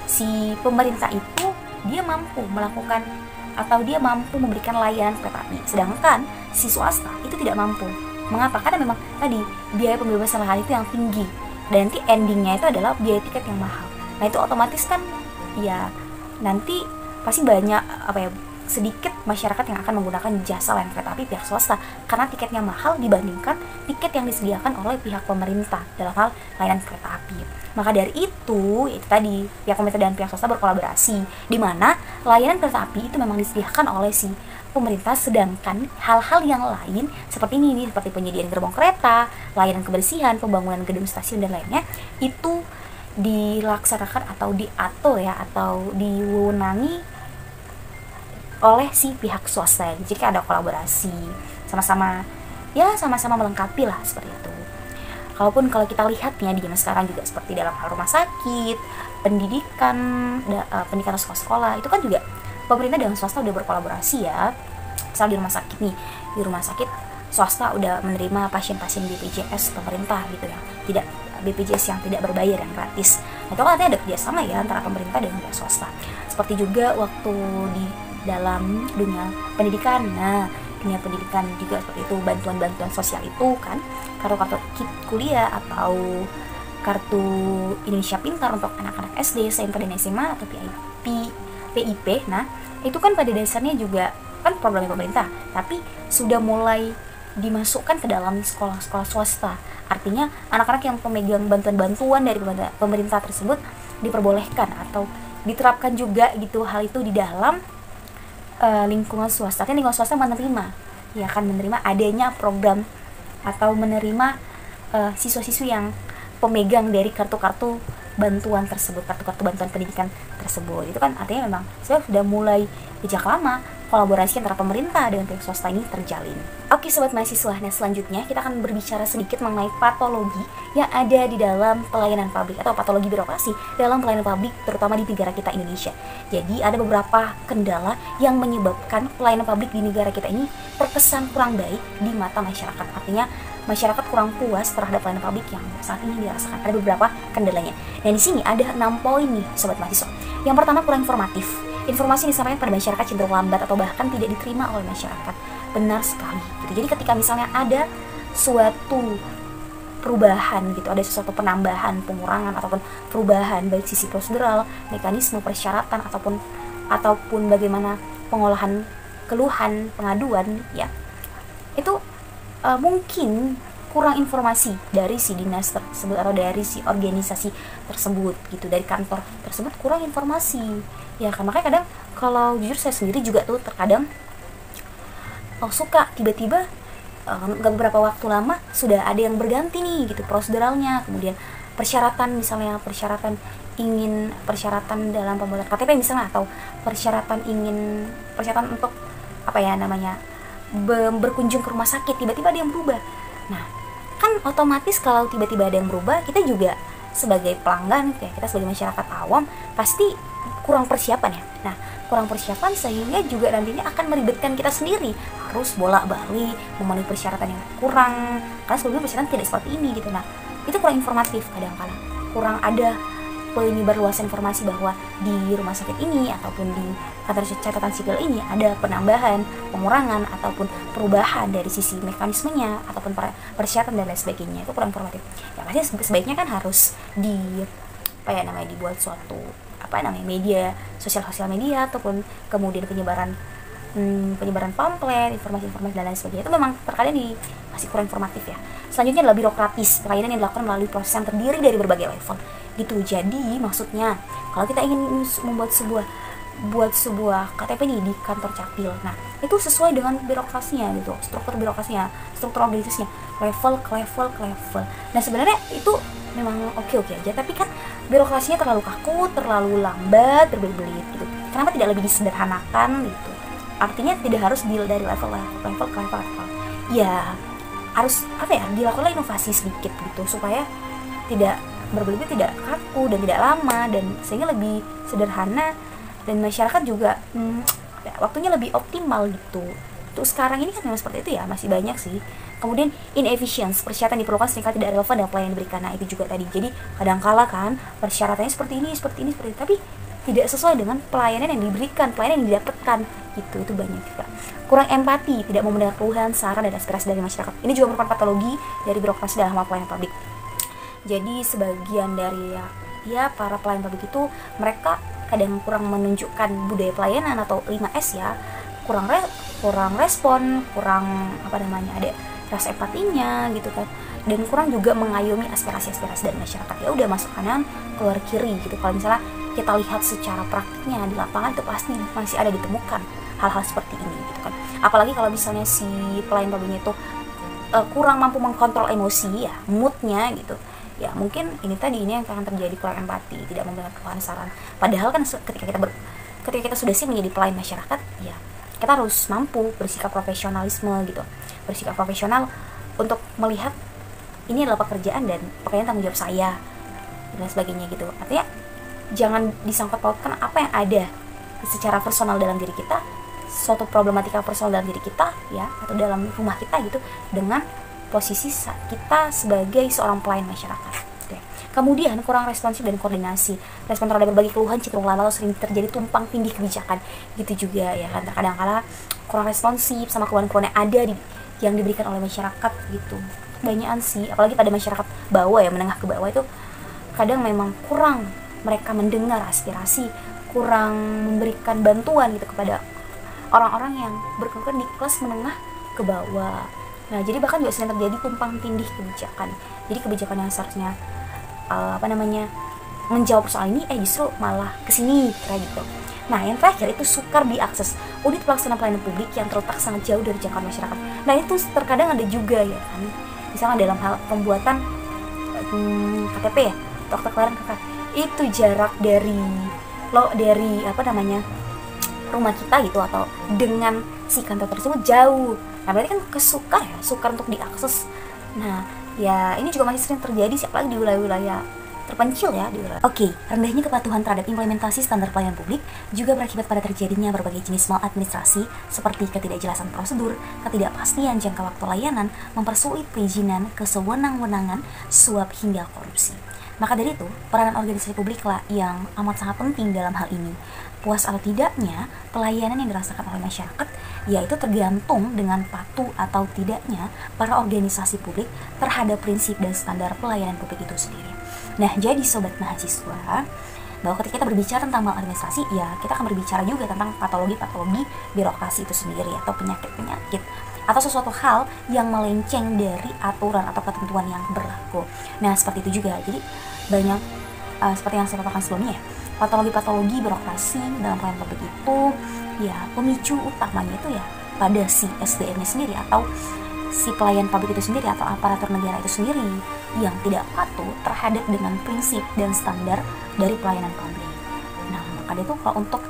Speaker 1: si pemerintah itu dia mampu melakukan atau dia mampu memberikan layanan kereta api, sedangkan si swasta itu tidak mampu. Mengapa? Karena memang tadi biaya pembebasan lahan itu yang tinggi, dan nanti endingnya itu adalah biaya tiket yang mahal. Nah, itu otomatis kan ya nanti pasti banyak sedikit masyarakat yang akan menggunakan jasa layanan kereta api pihak swasta karena tiketnya mahal dibandingkan tiket yang disediakan oleh pihak pemerintah dalam hal layanan kereta api. Maka dari itu tadi pihak pemerintah dan pihak swasta berkolaborasi, di mana layanan kereta api itu memang disediakan oleh si pemerintah, sedangkan hal-hal yang lain seperti ini seperti penyediaan gerbong kereta, layanan kebersihan, pembangunan gedung stasiun dan lainnya itu dilaksanakan atau diatur ya, atau diwenangi oleh si pihak swasta. Jadi ada kolaborasi, sama-sama melengkapi lah, seperti itu. Kalaupun kalau kita lihat nih di zaman sekarang juga seperti dalam hal rumah sakit, pendidikan, pendidikan sekolah-sekolah, itu kan juga pemerintah dengan swasta udah berkolaborasi ya. Misal di rumah sakit nih, di rumah sakit swasta udah menerima pasien-pasien BPJS pemerintah gitu ya, tidak BPJS yang tidak berbayar, yang gratis. Itu kan artinya ada kerjasama ya antara pemerintah dengan pihak swasta. Seperti juga waktu di dalam dunia pendidikan, nah dunia pendidikan juga seperti itu, bantuan-bantuan sosial itu kan, kartu kuliah atau kartu Indonesia Pintar untuk anak-anak SD, SMP dan SMA atau PIP. Nah itu kan pada dasarnya juga kan program pemerintah, tapi sudah mulai dimasukkan ke dalam sekolah-sekolah swasta. Artinya anak-anak yang pemegang bantuan-bantuan dari pemerintah tersebut diperbolehkan atau diterapkan juga gitu hal itu di dalam lingkungan swasta. Artinya lingkungan swasta menerima adanya program atau menerima siswa-siswi yang pemegang dari kartu-kartu bantuan tersebut, kartu-kartu bantuan pendidikan tersebut. Itu kan artinya memang sudah mulai sejak lama kolaborasi antara pemerintah dengan pihak swasta ini terjalin. Oke sobat mahasiswa, nah selanjutnya kita akan berbicara sedikit mengenai patologi yang ada di dalam pelayanan publik atau patologi birokrasi dalam pelayanan publik, terutama di negara kita Indonesia. Jadi ada beberapa kendala yang menyebabkan pelayanan publik di negara kita ini terkesan kurang baik di mata masyarakat. Artinya masyarakat kurang puas terhadap pelayanan publik yang saat ini dirasakan. Ada beberapa kendalanya. Nah di sini ada 6 poin nih sobat mahasiswa. Yang pertama, kurang informatif. Informasi yang disampaikan pada masyarakat cenderung lambat atau bahkan tidak diterima oleh masyarakat. Benar sekali gitu. Jadi ketika misalnya ada suatu perubahan gitu, ada sesuatu penambahan, pengurangan ataupun perubahan baik sisi prosedural, mekanisme, persyaratan ataupun bagaimana pengolahan keluhan, pengaduan ya. Itu mungkin kurang informasi dari si dinas tersebut atau dari si organisasi tersebut gitu, dari kantor tersebut kurang informasi ya kan. Makanya kadang kalau jujur saya sendiri juga tuh terkadang suka tiba-tiba gak beberapa waktu lama sudah ada yang berganti nih gitu proseduralnya, kemudian persyaratan misalnya persyaratan dalam pembuatan KTP misalnya, atau persyaratan untuk apa ya namanya berkunjung ke rumah sakit, tiba-tiba ada yang berubah. Nah kan otomatis kalau tiba-tiba ada yang berubah, kita juga sebagai pelanggan kayak kita sebagai masyarakat awam pasti kurang persiapan ya. Nah kurang persiapan sehingga juga nantinya akan meribetkan kita sendiri, harus bolak-balik memenuhi persyaratan yang kurang karena sebelumnya persyaratan tidak seperti ini gitu. Nah itu kurang informatif, kadang-kadang kurang ada penyebarluasan informasi bahwa di rumah sakit ini ataupun di kantor catatan sipil ini ada penambahan, pengurangan ataupun perubahan dari sisi mekanismenya ataupun persyaratan dan lain sebagainya. Itu kurang informatif. Ya pasti sebaiknya kan harus dibuat suatu media sosial media ataupun kemudian penyebaran pamflet, informasi-informasi dan lain sebagainya. Itu memang terkadang masih kurang informatif ya. Selanjutnya adalah birokratis, pelayanan yang dilakukan melalui proses yang terdiri dari berbagai level gitu. Jadi maksudnya kalau kita ingin membuat sebuah KTP nih di kantor capil, nah itu sesuai dengan birokrasinya gitu, struktur birokrasinya, struktur organisasinya, level ke level. Nah sebenarnya itu memang oke aja, tapi kan birokrasinya terlalu kaku, terlalu lambat, berbelit-belit gitu. Kenapa tidak lebih disederhanakan gitu? Artinya tidak harus dari level ke level. Ya harus dilakukan inovasi sedikit gitu supaya tidak berbelit, tidak kaku dan tidak lama, dan sehingga lebih sederhana dan masyarakat juga waktunya lebih optimal gitu. Untuk sekarang ini kan memang seperti itu ya, masih banyak sih. Kemudian inefficiency, persyaratan diperlukan seringkali tidak relevan dengan pelayanan diberikan. Nah itu juga tadi, jadi kadang-kala kan persyaratannya seperti ini, tapi tidak sesuai dengan pelayanan yang diberikan, pelayanan yang didapatkan gitu. Itu banyak juga. Kurang empati, tidak mau mendengar keluhan, saran dan aspirasi dari masyarakat. Ini juga merupakan patologi dari birokrasi dalam hal pelayanan publik. Jadi sebagian dari para pelayan publik itu mereka kadang kurang menunjukkan budaya pelayanan atau 5S ya, kurang respon, kurang ada rasa empatinya gitu kan, dan kurang juga mengayomi aspirasi dari masyarakat. Ya udah masuk kanan keluar kiri gitu. Kalau misalnya kita lihat secara praktiknya di lapangan itu pasti masih ada ditemukan hal-hal seperti ini gitu kan. Apalagi kalau misalnya si pelayan publiknya itu kurang mampu mengkontrol emosi ya, moodnya gitu. Ya mungkin ini yang akan terjadi, kurang empati, tidak mendengar keluhan saran. Padahal kan ketika kita sudah siap menjadi pelayan masyarakat, ya kita harus mampu bersikap profesionalisme gitu, bersikap profesional untuk melihat ini adalah pekerjaan dan pekerjaan tanggung jawab saya dan sebagainya gitu. Artinya jangan disangkut pautkan apa yang ada secara personal dalam diri kita, suatu problematika personal dalam diri kita ya, atau dalam rumah kita gitu, dengan posisi kita sebagai seorang pelayan masyarakat. Oke. Kemudian kurang responsif dan koordinasi. Respon terhadap berbagai keluhan cenderung lama atau sering terjadi tumpang tindih kebijakan. Gitu juga ya kan, terkadang kala kurang responsif sama keluhan-keluhan yang ada yang diberikan oleh masyarakat gitu. Banyakan sih, apalagi pada masyarakat bawah ya, menengah ke bawah itu kadang memang kurang mereka mendengar aspirasi, kurang memberikan bantuan gitu kepada orang-orang yang berkebutuhan di kelas menengah ke bawah. Nah, jadi bahkan juga sering terjadi tumpang tindih kebijakan. Jadi kebijakan yang seharusnya menjawab soal ini justru malah kesini kayak gitu. Nah, yang terakhir itu sukar diakses. Unit pelaksana pelayanan publik yang terletak sangat jauh dari jangkauan masyarakat. Nah, itu terkadang ada juga ya kan. Misalnya dalam hal pembuatan KTP ya, atau akta kelahiran KK, itu jarak dari rumah kita gitu atau dengan si kantor tersebut jauh. Nah, berarti kan sukar untuk diakses. Nah, ya ini juga masih sering terjadi, apalagi di wilayah-wilayah terpencil ya di wilayah. Oke, rendahnya kepatuhan terhadap implementasi standar pelayanan publik juga berakibat pada terjadinya berbagai jenis maladministrasi seperti ketidakjelasan prosedur, ketidakpastian jangka waktu layanan, mempersulit perizinan, kesewenang-wenangan, suap hingga korupsi. Maka dari itu, peranan organisasi publik lah yang amat sangat penting dalam hal ini. Puas atau tidaknya pelayanan yang dirasakan oleh masyarakat, yaitu tergantung dengan patuh atau tidaknya para organisasi publik terhadap prinsip dan standar pelayanan publik itu sendiri. Nah, jadi sobat mahasiswa, bahwa ketika kita berbicara tentang maladministrasi, ya kita akan berbicara juga tentang patologi-patologi birokrasi itu sendiri, atau penyakit-penyakit, atau sesuatu hal yang melenceng dari aturan atau ketentuan yang berlaku. Nah, seperti itu juga. Jadi banyak seperti yang saya katakan sebelumnya ya, patologi-patologi birokrasi dalam pelayanan publik itu ya pemicu utamanya itu ya pada si SDM-nya sendiri, atau si pelayan publik itu sendiri, atau aparatur negara itu sendiri yang tidak patuh terhadap dengan prinsip dan standar dari pelayanan publik. Nah, maka itu kalau untuk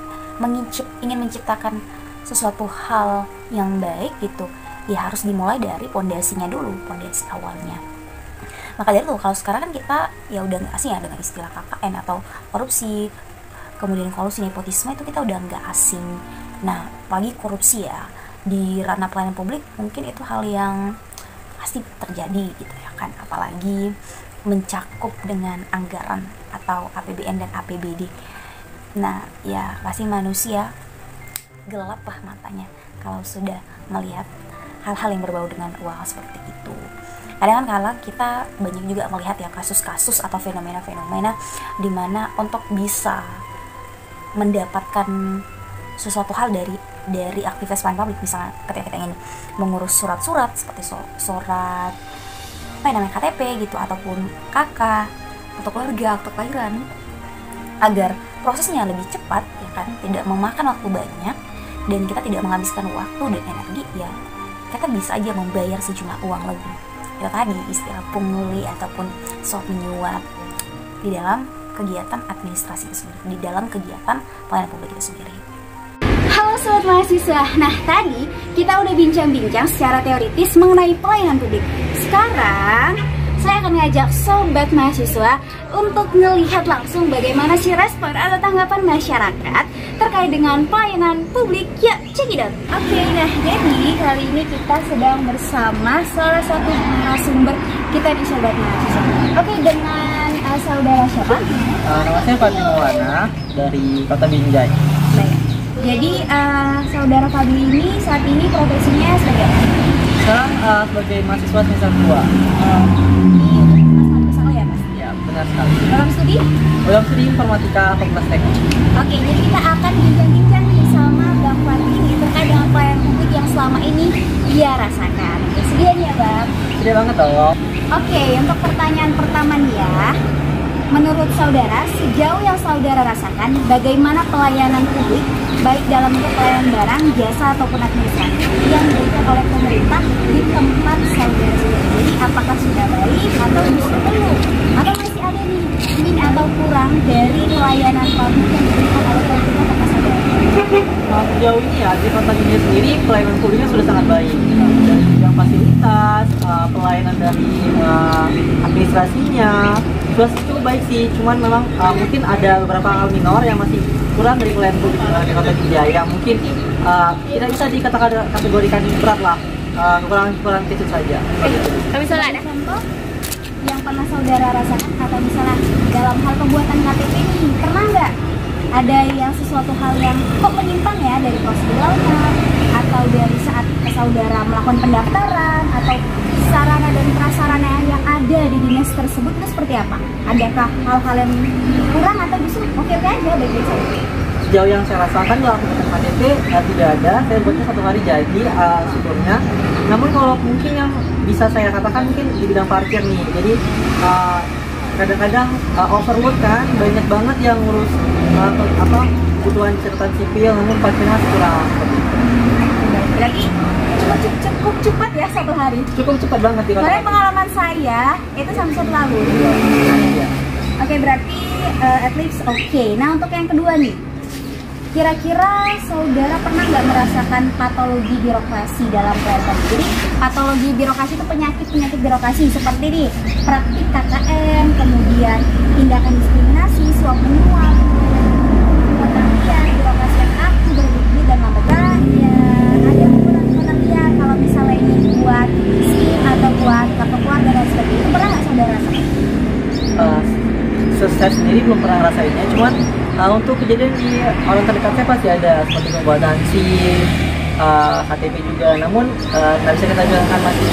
Speaker 1: ingin menciptakan sesuatu hal yang baik gitu, ya harus dimulai dari pondasinya dulu, pondasi awalnya. Maka dari itu kalau sekarang kan kita ya udah nggak asing ya dengan istilah KKN atau korupsi, kemudian kolusi, nepotisme, itu kita udah nggak asing. Nah, apalagi korupsi ya di ranah pelayanan publik mungkin itu hal yang pasti terjadi gitu ya kan, apalagi mencakup dengan anggaran atau APBN dan APBD. Nah, ya pasti manusia gelap lah matanya kalau sudah melihat hal-hal yang berbau dengan uang seperti itu. Kadang kala kita banyak juga melihat ya kasus-kasus atau fenomena-fenomena di mana untuk bisa mendapatkan sesuatu hal dari aktivitas pelayanan publik, misalnya ketika kita ingin mengurus surat-surat seperti surat KTP gitu, ataupun KK atau keluarga, akte kelahiran, agar prosesnya lebih cepat ya kan, tidak memakan waktu banyak dan kita tidak menghabiskan waktu dan energi, ya kita bisa aja membayar sejumlah uang lebih. Itu tadi istilah pungli ataupun suap menyuap di dalam kegiatan administrasi itu sendiri, di dalam kegiatan pelayanan publik itu sendiri.
Speaker 2: Halo sobat mahasiswa, nah tadi kita udah bincang-bincang secara teoritis mengenai pelayanan publik. Sekarang saya akan ngajak sobat mahasiswa untuk melihat langsung bagaimana sih respon atau tanggapan masyarakat terkait dengan pelayanan publik. Ya, check it out. Oke, nah jadi kali ini kita sedang bersama salah satu narasumber kita di sobat mahasiswa. Oke, dengan saudara siapa?
Speaker 3: Nama saya Fadli Maulana dari Kota Binjai.
Speaker 2: Baik. Jadi saudara Fadli ini saat ini profesinya sebagai apa?
Speaker 3: Sekarang sebagai mahasiswa semester 2.
Speaker 2: Di Universitas Malaysia ya, Mas?
Speaker 3: Ya, benar sekali.
Speaker 2: Dalam studi?
Speaker 3: Dalam studi informatika Fakultas Teknik.
Speaker 2: Oke, jadi kita akan bincang-bincang nih sama Bang Fadli ini terkait dengan pelayanan publik yang selama ini dia rasakan. Sedia nih ya, Bang?
Speaker 3: Sedia banget dong.
Speaker 2: Oke, untuk pertanyaan pertama nih ya, menurut saudara, sejauh yang saudara rasakan, bagaimana pelayanan publik, baik dalam bentuk pelayanan barang, jasa, ataupun administrasi yang diberikan oleh pemerintah di tempat saudara sendiri? Jadi, apakah sudah baik atau justru belum? Atau masih ada nih, min atau kurang dari pelayanan publik yang diberikan oleh pemerintah tempat saudara?
Speaker 3: Sejauh ini ya di kota Binjai sendiri pelayanan publiknya sudah sangat baik dari bidang fasilitas, pelayanan dari administrasinya sudah cukup baik sih. Cuman memang mungkin ada beberapa hal minor yang masih kurang dari pelayanan publik di kota Binjai yang mungkin tidak bisa dikategorikan berat lah, kekurangan kecil saja.
Speaker 2: Kalau misalnya ada contoh yang pernah saudara rasakan, atau misalnya dalam hal pembuatan KTP ini pernah nggak ada yang sesuatu hal yang kok menyimpang ya dari proseduralnya, atau dari saat saudara melakukan pendaftaran, atau sarana dan prasarana yang ada di dinas tersebut itu seperti apa? Adakah hal-hal yang kurang atau justru oke-oke aja baik-baik saja?
Speaker 3: Sejauh yang saya rasakan dalam pembuatan KTP tidak ada. Saya buatnya 1 hari jadi syukurnya. Namun kalau mungkin yang bisa saya katakan mungkin di bidang parkir nih. Jadi kadang-kadang overload kan, banyak banget yang ngurus kebutuhan catatan sipil, namun parkirnya masih kurang.
Speaker 2: Berarti cukup cepat ya 1 hari?
Speaker 3: Cukup cepat banget di kota.
Speaker 2: Karena pengalaman saya itu sampai lalu.
Speaker 3: Iya.
Speaker 2: Oke, berarti at least oke. Nah, untuk yang kedua nih, kira-kira saudara pernah nggak merasakan patologi birokrasi dalam pelayanan? Jadi patologi birokrasi itu penyakit birokrasi seperti nih praktik KKN, kemudian tindakan diskriminasi, suap menyuap, pengertian birokrasi yang aku berbeda dan membebani. Ada pengertian kalau misalnya ini buat SIM atau buat kartu keluarga dan sebagainya. Itu pernah nggak saudara rasakan?
Speaker 3: Saya sendiri belum pernah ngerasainnya, cuman untuk kejadian di orang terdekat saya pasti ada, seperti pembuatan SIM, KTP juga. Namun nggak bisa kita bilang kan masih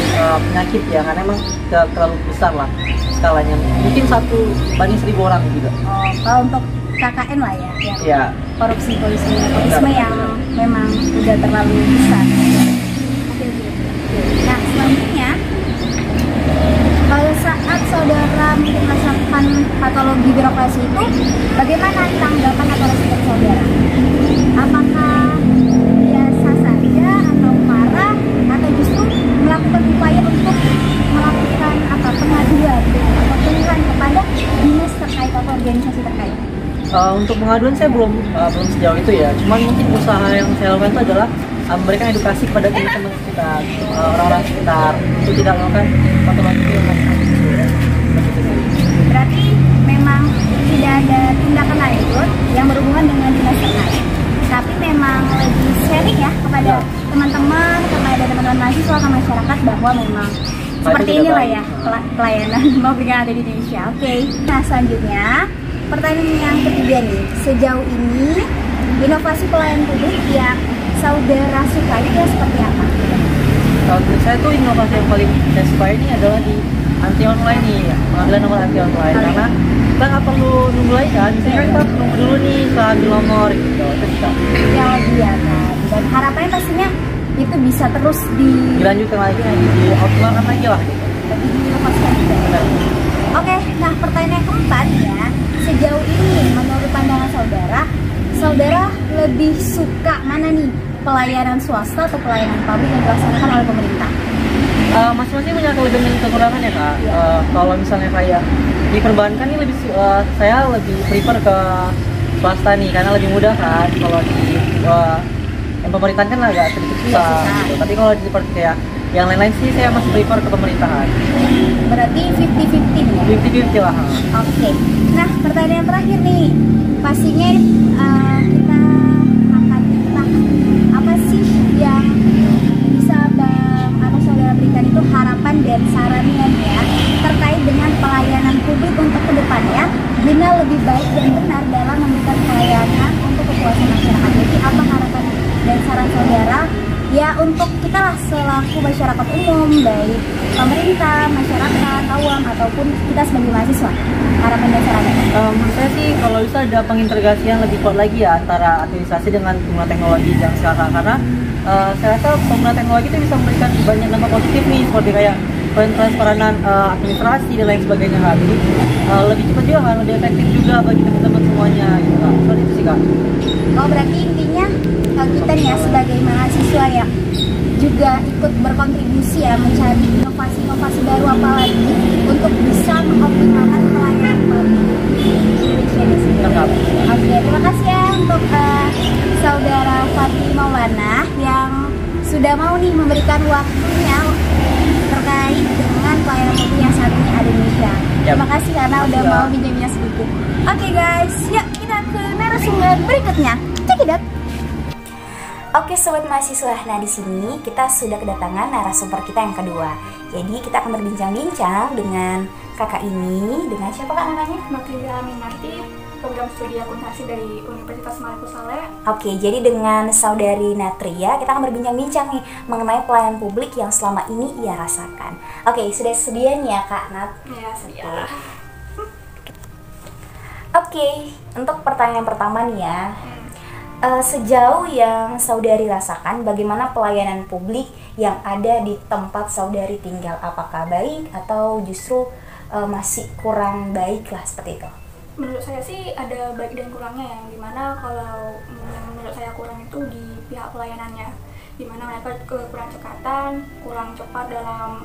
Speaker 3: penyakit ya, karena emang terlalu besar lah skalanya. Mungkin 1/1000 orang juga.
Speaker 2: Oh, kalau untuk KKN lah ya, yang
Speaker 3: Ya.
Speaker 2: korupsi, nepotisme yang memang udah terlalu besar. Oke. Nah, selanjutnya pada saat saudara mungkin merasakan patologi birokrasi itu, bagaimana tanggapan atau respon saudara? Apakah biasa saja atau marah, atau justru melakukan upaya untuk melakukan pengaduan atau keluhan kepada dinas terkait atau organisasi terkait?
Speaker 3: Untuk pengaduan saya belum sejauh itu ya. Cuman mungkin usaha yang saya lakukan itu adalah memberikan edukasi kepada teman-teman sekitar, orang-orang sekitar untuk tidak melakukan patologi yang
Speaker 2: Berarti memang tidak ada tindakan lanjut yang berhubungan dengan dinas terkait, tapi memang lebih sharing ya kepada teman-teman mahasiswa atau masyarakat bahwa memang seperti inilah ya pelayanan publik yang ada di Indonesia. Oke. Nah, selanjutnya pertanyaan yang ketiga nih, sejauh ini inovasi pelayanan publik yang saudara sukai itu seperti apa?
Speaker 3: Kalau menurut saya tuh inovasi yang paling saya suka ini adalah di anti online nih, pengambilan nomor anti online. Karena kita nggak perlu nunggu lagi kan, misalnya kita nunggu dulu nih setelah ambil nomor gitu, itu bisa.
Speaker 2: Yang lebih ya kan, dan harapannya pastinya itu bisa terus
Speaker 3: dilanjutkan lagi, dioptimalkan lagi lah gitu.
Speaker 2: Lebih diinovasikan juga. Oke, nah pertanyaan yang keempat ya, sejauh ini menurut pandangan saudara lebih suka mana nih, pelayanan swasta atau pelayanan publik yang dilaksanakan oleh pemerintah?
Speaker 3: Masing-masing punya kelebihan dan kekurangan ya kak. Kalau misalnya kayak di perbankan ini saya lebih prefer ke swasta nih, karena lebih mudah kan. Kalau di yang pemerintahan kan agak sedikit susah gitu. Tapi kalau seperti kayak yang lain-lain sih saya masih prefer ke pemerintahan.
Speaker 2: Berarti 50-50 ya?
Speaker 3: 50-50 lah.
Speaker 2: Oke. Nah, pertanyaan terakhir nih, pastinya kita akan tentang apa sih yang bisa saudara berikan itu harapan dan sarannya ya terkait dengan pelayanan publik untuk kedepannya guna lebih baik dan benar dalam memberikan pelayanan untuk kepuasan masyarakat. Jadi apa harapan dan saran saudara ya untuk kita lah selaku masyarakat umum, baik pemerintah, masyarakat awam ataupun kita sebagai mahasiswa, harapan dan sarannya?
Speaker 3: Menurut saya sih kalau bisa ada pengintegrasian lebih kuat lagi ya antara administrasi dengan pengguna teknologi yang sekarang, karena saya rasa pengguna teknologi itu bisa memberikan banyak dampak positif nih, seperti kayak transparan administrasi dan lain sebagainya Kak. Jadi lebih cepat juga kan, lebih efektif juga bagi teman-teman semuanya gitu Kak. Seperti itu sih Kak.
Speaker 2: Oh, berarti intinya kita nih ya sebagai mahasiswa ya juga ikut berkontribusi ya mencari inovasi-inovasi baru apalagi untuk bisa mengoptimalkan pelayanan publik Indonesia di sini. Oke, terima kasih ya untuk saudara Fatih Maulana yang sudah mau nih memberikan waktunya terkait dengan pelayanan publik yang saat ini ada di Indonesia. Terima kasih karena udah mau pinjamnya sedikit. Oke guys, yuk kita ke narasumber berikutnya. Check it out.
Speaker 1: Oke sobat mahasiswa, nah di sini kita sudah kedatangan narasumber kita yang kedua. Jadi kita akan berbincang-bincang dengan kakak ini, dengan siapa kak namanya?
Speaker 4: Notria Aminarti, program studi akuntansi dari Universitas Markus Saleh.
Speaker 1: Oke, jadi dengan saudari Natria kita akan berbincang-bincang nih mengenai pelayanan publik yang selama ini ia rasakan. Oke, sudah sedia nih ya kak Nat?
Speaker 4: Ya, sedia.
Speaker 1: Oke, untuk pertanyaan pertama nih ya. Sejauh yang saudari rasakan, bagaimana pelayanan publik yang ada di tempat saudari tinggal? Apakah baik atau justru masih kurang baik lah seperti itu?
Speaker 4: Menurut saya sih ada baik dan kurangnya, yang dimana kalau menurut saya kurang itu di pihak pelayanannya, dimana mereka kurang cekatan, kurang cepat dalam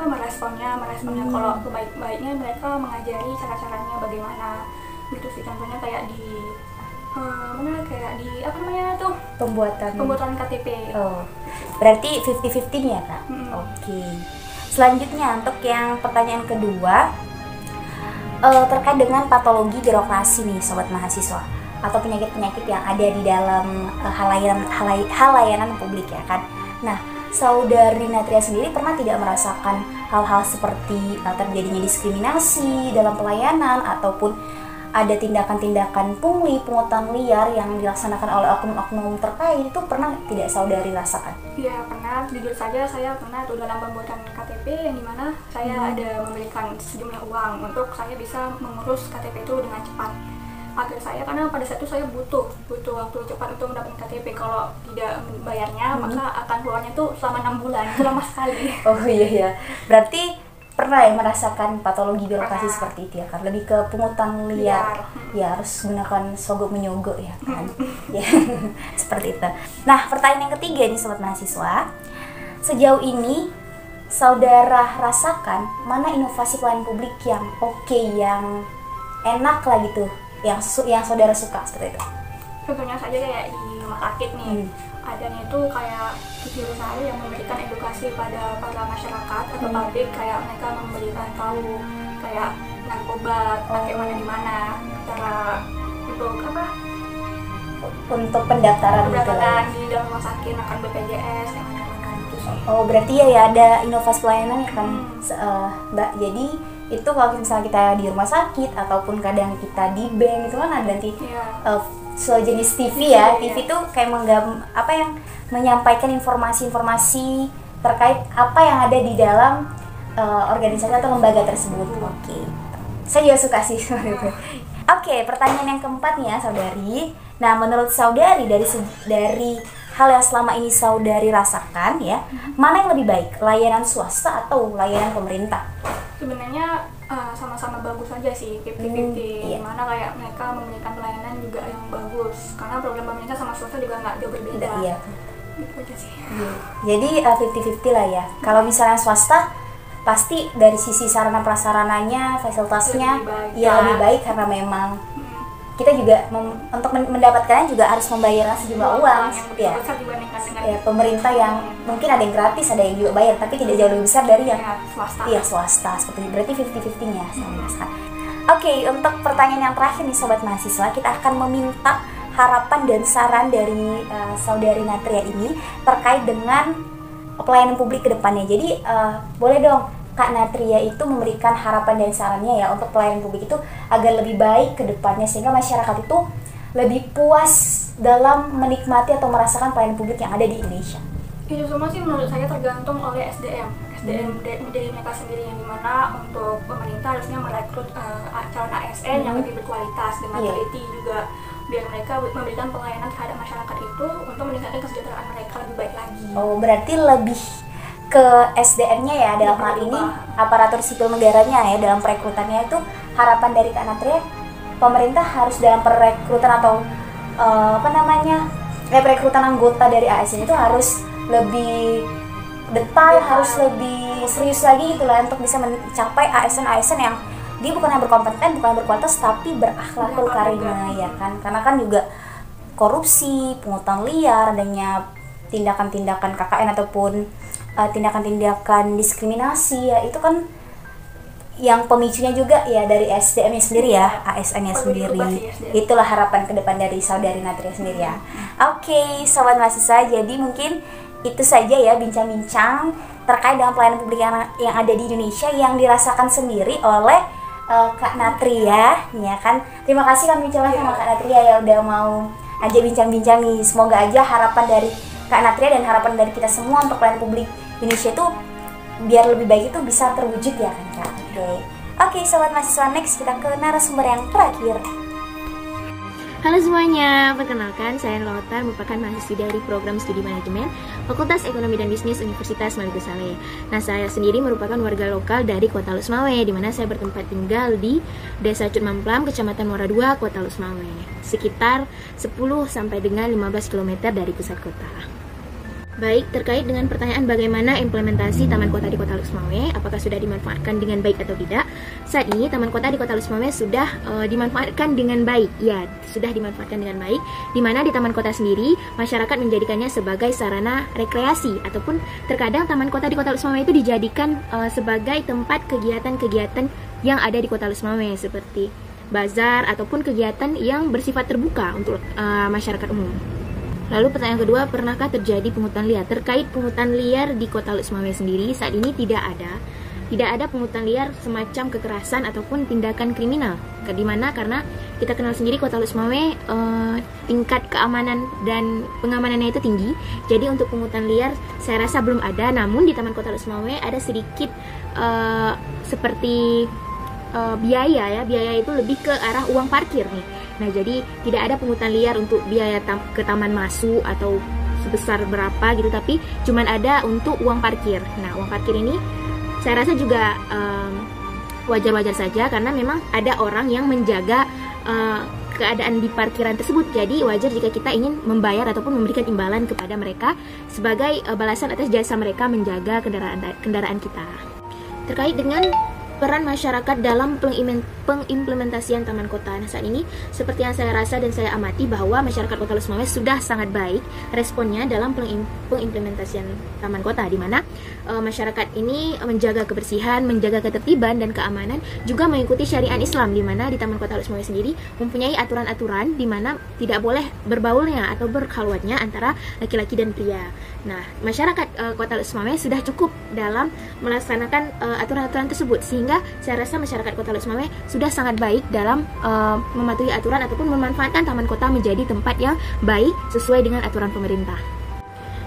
Speaker 4: meresponnya. Kalau kebaik-baiknya mereka mengajari cara-caranya bagaimana gitu sih, contohnya kayak di pembuatan KTP.
Speaker 1: Oh, berarti 50-50 nih ya kak? Oke. Selanjutnya untuk yang pertanyaan kedua, terkait dengan patologi birokrasi nih sobat mahasiswa, atau penyakit-penyakit yang ada di dalam halayanan publik ya kan. Nah, saudari Natria sendiri pernah tidak merasakan hal-hal seperti terjadinya diskriminasi dalam pelayanan ataupun ada tindakan-tindakan pungli, pungutan liar yang dilaksanakan oleh oknum-oknum terkait, itu pernah tidak saudari rasakan?
Speaker 4: Iya pernah, jujur saja saya pernah tuh dalam pembuatan KTP yang dimana saya ada memberikan sejumlah uang untuk saya bisa mengurus KTP itu dengan cepat. Agar saya, karena pada saat itu saya butuh waktu cepat untuk mendapatkan KTP. Kalau tidak membayarnya maka akan keluarnya tuh selama 6 bulan, itu lama sekali.
Speaker 1: Oh iya, berarti pernah ya merasakan patologi birokrasi seperti itu ya kan, lebih ke pungutan liar. Ya harus gunakan sogok menyogok ya kan. Ya seperti itu. Nah pertanyaan yang ketiga nih sobat mahasiswa, sejauh ini saudara rasakan mana inovasi pelayanan publik yang oke, yang enak lah gitu, yang saudara suka seperti itu?
Speaker 4: Contohnya saja kayak di rumah sakit nih, adanya itu kayak TV Lestari yang memberikan edukasi pada para masyarakat atau publik, kayak mereka memberikan tahu kayak narkoba pakai mana di mana, cara
Speaker 1: untuk pendaftaran
Speaker 4: di dalam rumah sakit akan BPJS yang mana-mana gitu sih.
Speaker 1: Oh berarti ya ada inovasi pelayanan ya kan Mbak. Jadi itu kalau misalnya kita di rumah sakit ataupun kadang kita di bank itu kan ada nanti sejenis TV ya. TV itu kayak menyampaikan informasi-informasi terkait apa yang ada di dalam organisasi atau lembaga tersebut. Oke. Saya juga suka sih itu. Oke, pertanyaan yang keempat nih ya saudari. Nah, menurut saudari dari hal yang selama ini saudari rasakan ya, mana yang lebih baik, layanan swasta atau layanan pemerintah?
Speaker 4: Sebenarnya sama-sama bagus aja sih, 50-50. Mana kayak mereka memberikan pelayanan juga yang bagus, karena program pemerintah sama swasta juga nggak jauh berbeda.
Speaker 1: Iya.
Speaker 4: Gitu aja sih.
Speaker 1: Jadi 50-50 lah ya. Kalau misalnya swasta pasti dari sisi sarana prasarananya, fasilitasnya lebih baik karena memang kita juga untuk mendapatkannya juga harus membayar sejumlah uang ya. Pemerintah yang mungkin ada yang gratis, ada yang juga bayar, tapi tidak jauh lebih besar dari yang swasta. Seperti berarti 50-50-nya sama. Oke, untuk pertanyaan yang terakhir nih sobat mahasiswa, kita akan meminta harapan dan saran dari saudari Natria ini terkait dengan pelayanan publik ke depannya. Jadi boleh dong Kak Natria itu memberikan harapan dan sarannya ya untuk pelayanan publik itu agar lebih baik ke depannya, sehingga masyarakat itu lebih puas dalam menikmati atau merasakan pelayanan publik yang ada di Indonesia.
Speaker 4: Itu semua sih menurut saya tergantung oleh SDM dari mereka sendiri, yang dimana untuk pemerintah harusnya merekrut calon ASN yang lebih berkualitas dengan teliti juga, biar mereka memberikan pelayanan terhadap masyarakat itu untuk meningkatkan kesejahteraan mereka lebih baik lagi.
Speaker 1: Oh berarti lebih ke SDM-nya ya, dalam hal ini aparatur sipil negaranya ya, dalam perekrutannya itu harapan dari Kak Natria, pemerintah harus dalam perekrutan atau perekrutan anggota dari ASN itu harus lebih detail, harus lebih serius lagi gitu lah, untuk bisa mencapai ASN yang dia bukan yang berkompeten, bukan yang berkualitas, tapi berakhlakul karimah ya kan. Karena kan juga korupsi, pungutan liar, adanya tindakan-tindakan KKN ataupun tindakan-tindakan diskriminasi ya, itu kan yang pemicunya juga ya dari SDM-nya sendiri ya, ASN-nya sendiri. Itulah harapan ke depan dari saudari Natria sendiri ya. Oke, sobat mahasiswa, jadi mungkin itu saja ya bincang-bincang terkait dengan pelayanan publik yang ada di Indonesia yang dirasakan sendiri oleh Kak Natria ya kan. Terima kasih kami ucapkan sama Kak Natria ya udah mau aja bincang-bincang nih. Semoga aja harapan dari Kak Natria dan harapan dari kita semua untuk pelayanan publik Indonesia itu biar lebih baik itu bisa terwujud ya kan Kak. Oke, sobat mahasiswa, next kita ke narasumber yang terakhir.
Speaker 5: Halo semuanya, perkenalkan saya Lautar, merupakan mahasiswi dari program studi manajemen Fakultas Ekonomi dan Bisnis Universitas Maliku Saleh. Nah, saya sendiri merupakan warga lokal dari Kota Lusmawe, di mana saya bertempat tinggal di Desa Cutmamplam, Kecamatan Muara II, Kota Lusmawe, sekitar 10 sampai dengan 15 km dari pusat kota. Baik, terkait dengan pertanyaan bagaimana implementasi Taman Kota di Kota Lusmawe, apakah sudah dimanfaatkan dengan baik atau tidak? Saat ini Taman Kota di Kota Lusmawe sudah dimanfaatkan dengan baik. Ya, sudah dimanfaatkan dengan baik, di mana di Taman Kota sendiri masyarakat menjadikannya sebagai sarana rekreasi, ataupun terkadang Taman Kota di Kota Lusmawe itu dijadikan sebagai tempat kegiatan-kegiatan yang ada di Kota Lusmawe, seperti bazar ataupun kegiatan yang bersifat terbuka untuk masyarakat umum. Lalu pertanyaan kedua, pernahkah terjadi pungutan liar? Terkait pungutan liar di Kota Lusmawe sendiri, saat ini tidak ada pungutan liar semacam kekerasan ataupun tindakan kriminal. Dimana karena kita kenal sendiri Kota Lusmawe tingkat keamanan dan pengamanannya itu tinggi. Jadi untuk pungutan liar saya rasa belum ada. Namun di Taman Kota Lusmawe ada sedikit seperti biaya itu lebih ke arah uang parkir nih. Nah, jadi tidak ada pungutan liar untuk biaya ke taman masuk atau sebesar berapa gitu, tapi cuman ada untuk uang parkir. Nah, uang parkir ini saya rasa juga wajar-wajar saja, karena memang ada orang yang menjaga keadaan di parkiran tersebut. Jadi wajar jika kita ingin membayar ataupun memberikan imbalan kepada mereka sebagai balasan atas jasa mereka menjaga kendaraan kita. Terkait dengan peran masyarakat dalam pengimplementasian Taman Kota. Nah, saat ini seperti yang saya rasa dan saya amati bahwa masyarakat Kota Lusmawe sudah sangat baik responnya dalam pengimplementasian Taman Kota, di mana masyarakat ini menjaga kebersihan, menjaga ketertiban dan keamanan, juga mengikuti syariat Islam, di mana di Taman Kota Lusmawe sendiri mempunyai aturan-aturan di mana tidak boleh berbaulnya atau berkhalwatnya antara laki-laki dan pria. Nah, masyarakat Kota Lusmawe sudah cukup dalam melaksanakan aturan-aturan tersebut, sehingga saya rasa masyarakat Kota Lusmawe sudah sangat baik dalam mematuhi aturan ataupun memanfaatkan Taman Kota menjadi tempat yang baik sesuai dengan aturan pemerintah.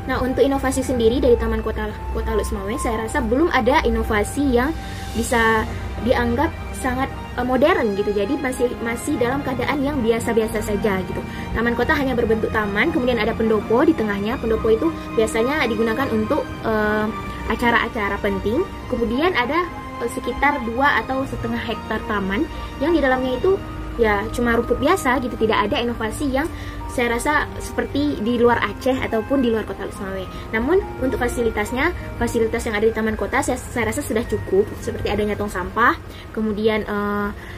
Speaker 5: Nah, untuk inovasi sendiri dari Taman Kota Lusmawe, saya rasa belum ada inovasi yang bisa dianggap sangat modern gitu. Jadi masih dalam keadaan yang biasa-biasa saja gitu. Taman Kota hanya berbentuk taman, kemudian ada pendopo di tengahnya. Pendopo itu biasanya digunakan untuk acara-acara penting. Kemudian ada sekitar 2 atau setengah hektar taman yang di dalamnya itu ya cuma rumput biasa gitu, tidak ada inovasi yang saya rasa seperti di luar Aceh ataupun di luar Kota Lusmawe. Namun untuk fasilitas yang ada di Taman Kota saya rasa sudah cukup, seperti adanya tong sampah, kemudian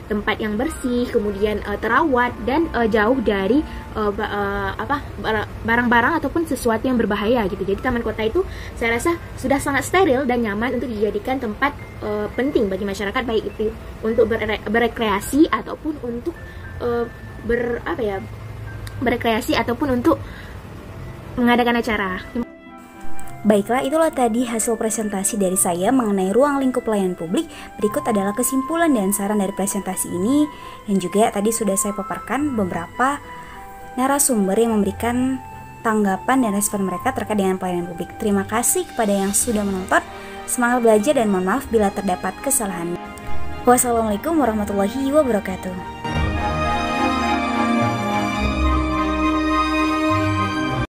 Speaker 5: tempat yang bersih, kemudian terawat dan jauh dari barang-barang ataupun sesuatu yang berbahaya gitu. Jadi Taman Kota itu saya rasa sudah sangat steril dan nyaman untuk dijadikan tempat penting bagi masyarakat, baik itu untuk berekreasi ataupun untuk berekreasi ataupun untuk mengadakan acara.
Speaker 1: Baiklah, itulah tadi hasil presentasi dari saya mengenai ruang lingkup pelayanan publik. Berikut adalah kesimpulan dan saran dari presentasi ini, dan juga tadi sudah saya paparkan beberapa narasumber yang memberikan tanggapan dan respon mereka terkait dengan pelayanan publik. Terima kasih kepada yang sudah menonton. Semangat belajar dan mohon maaf bila terdapat kesalahan. Wassalamualaikum warahmatullahi wabarakatuh.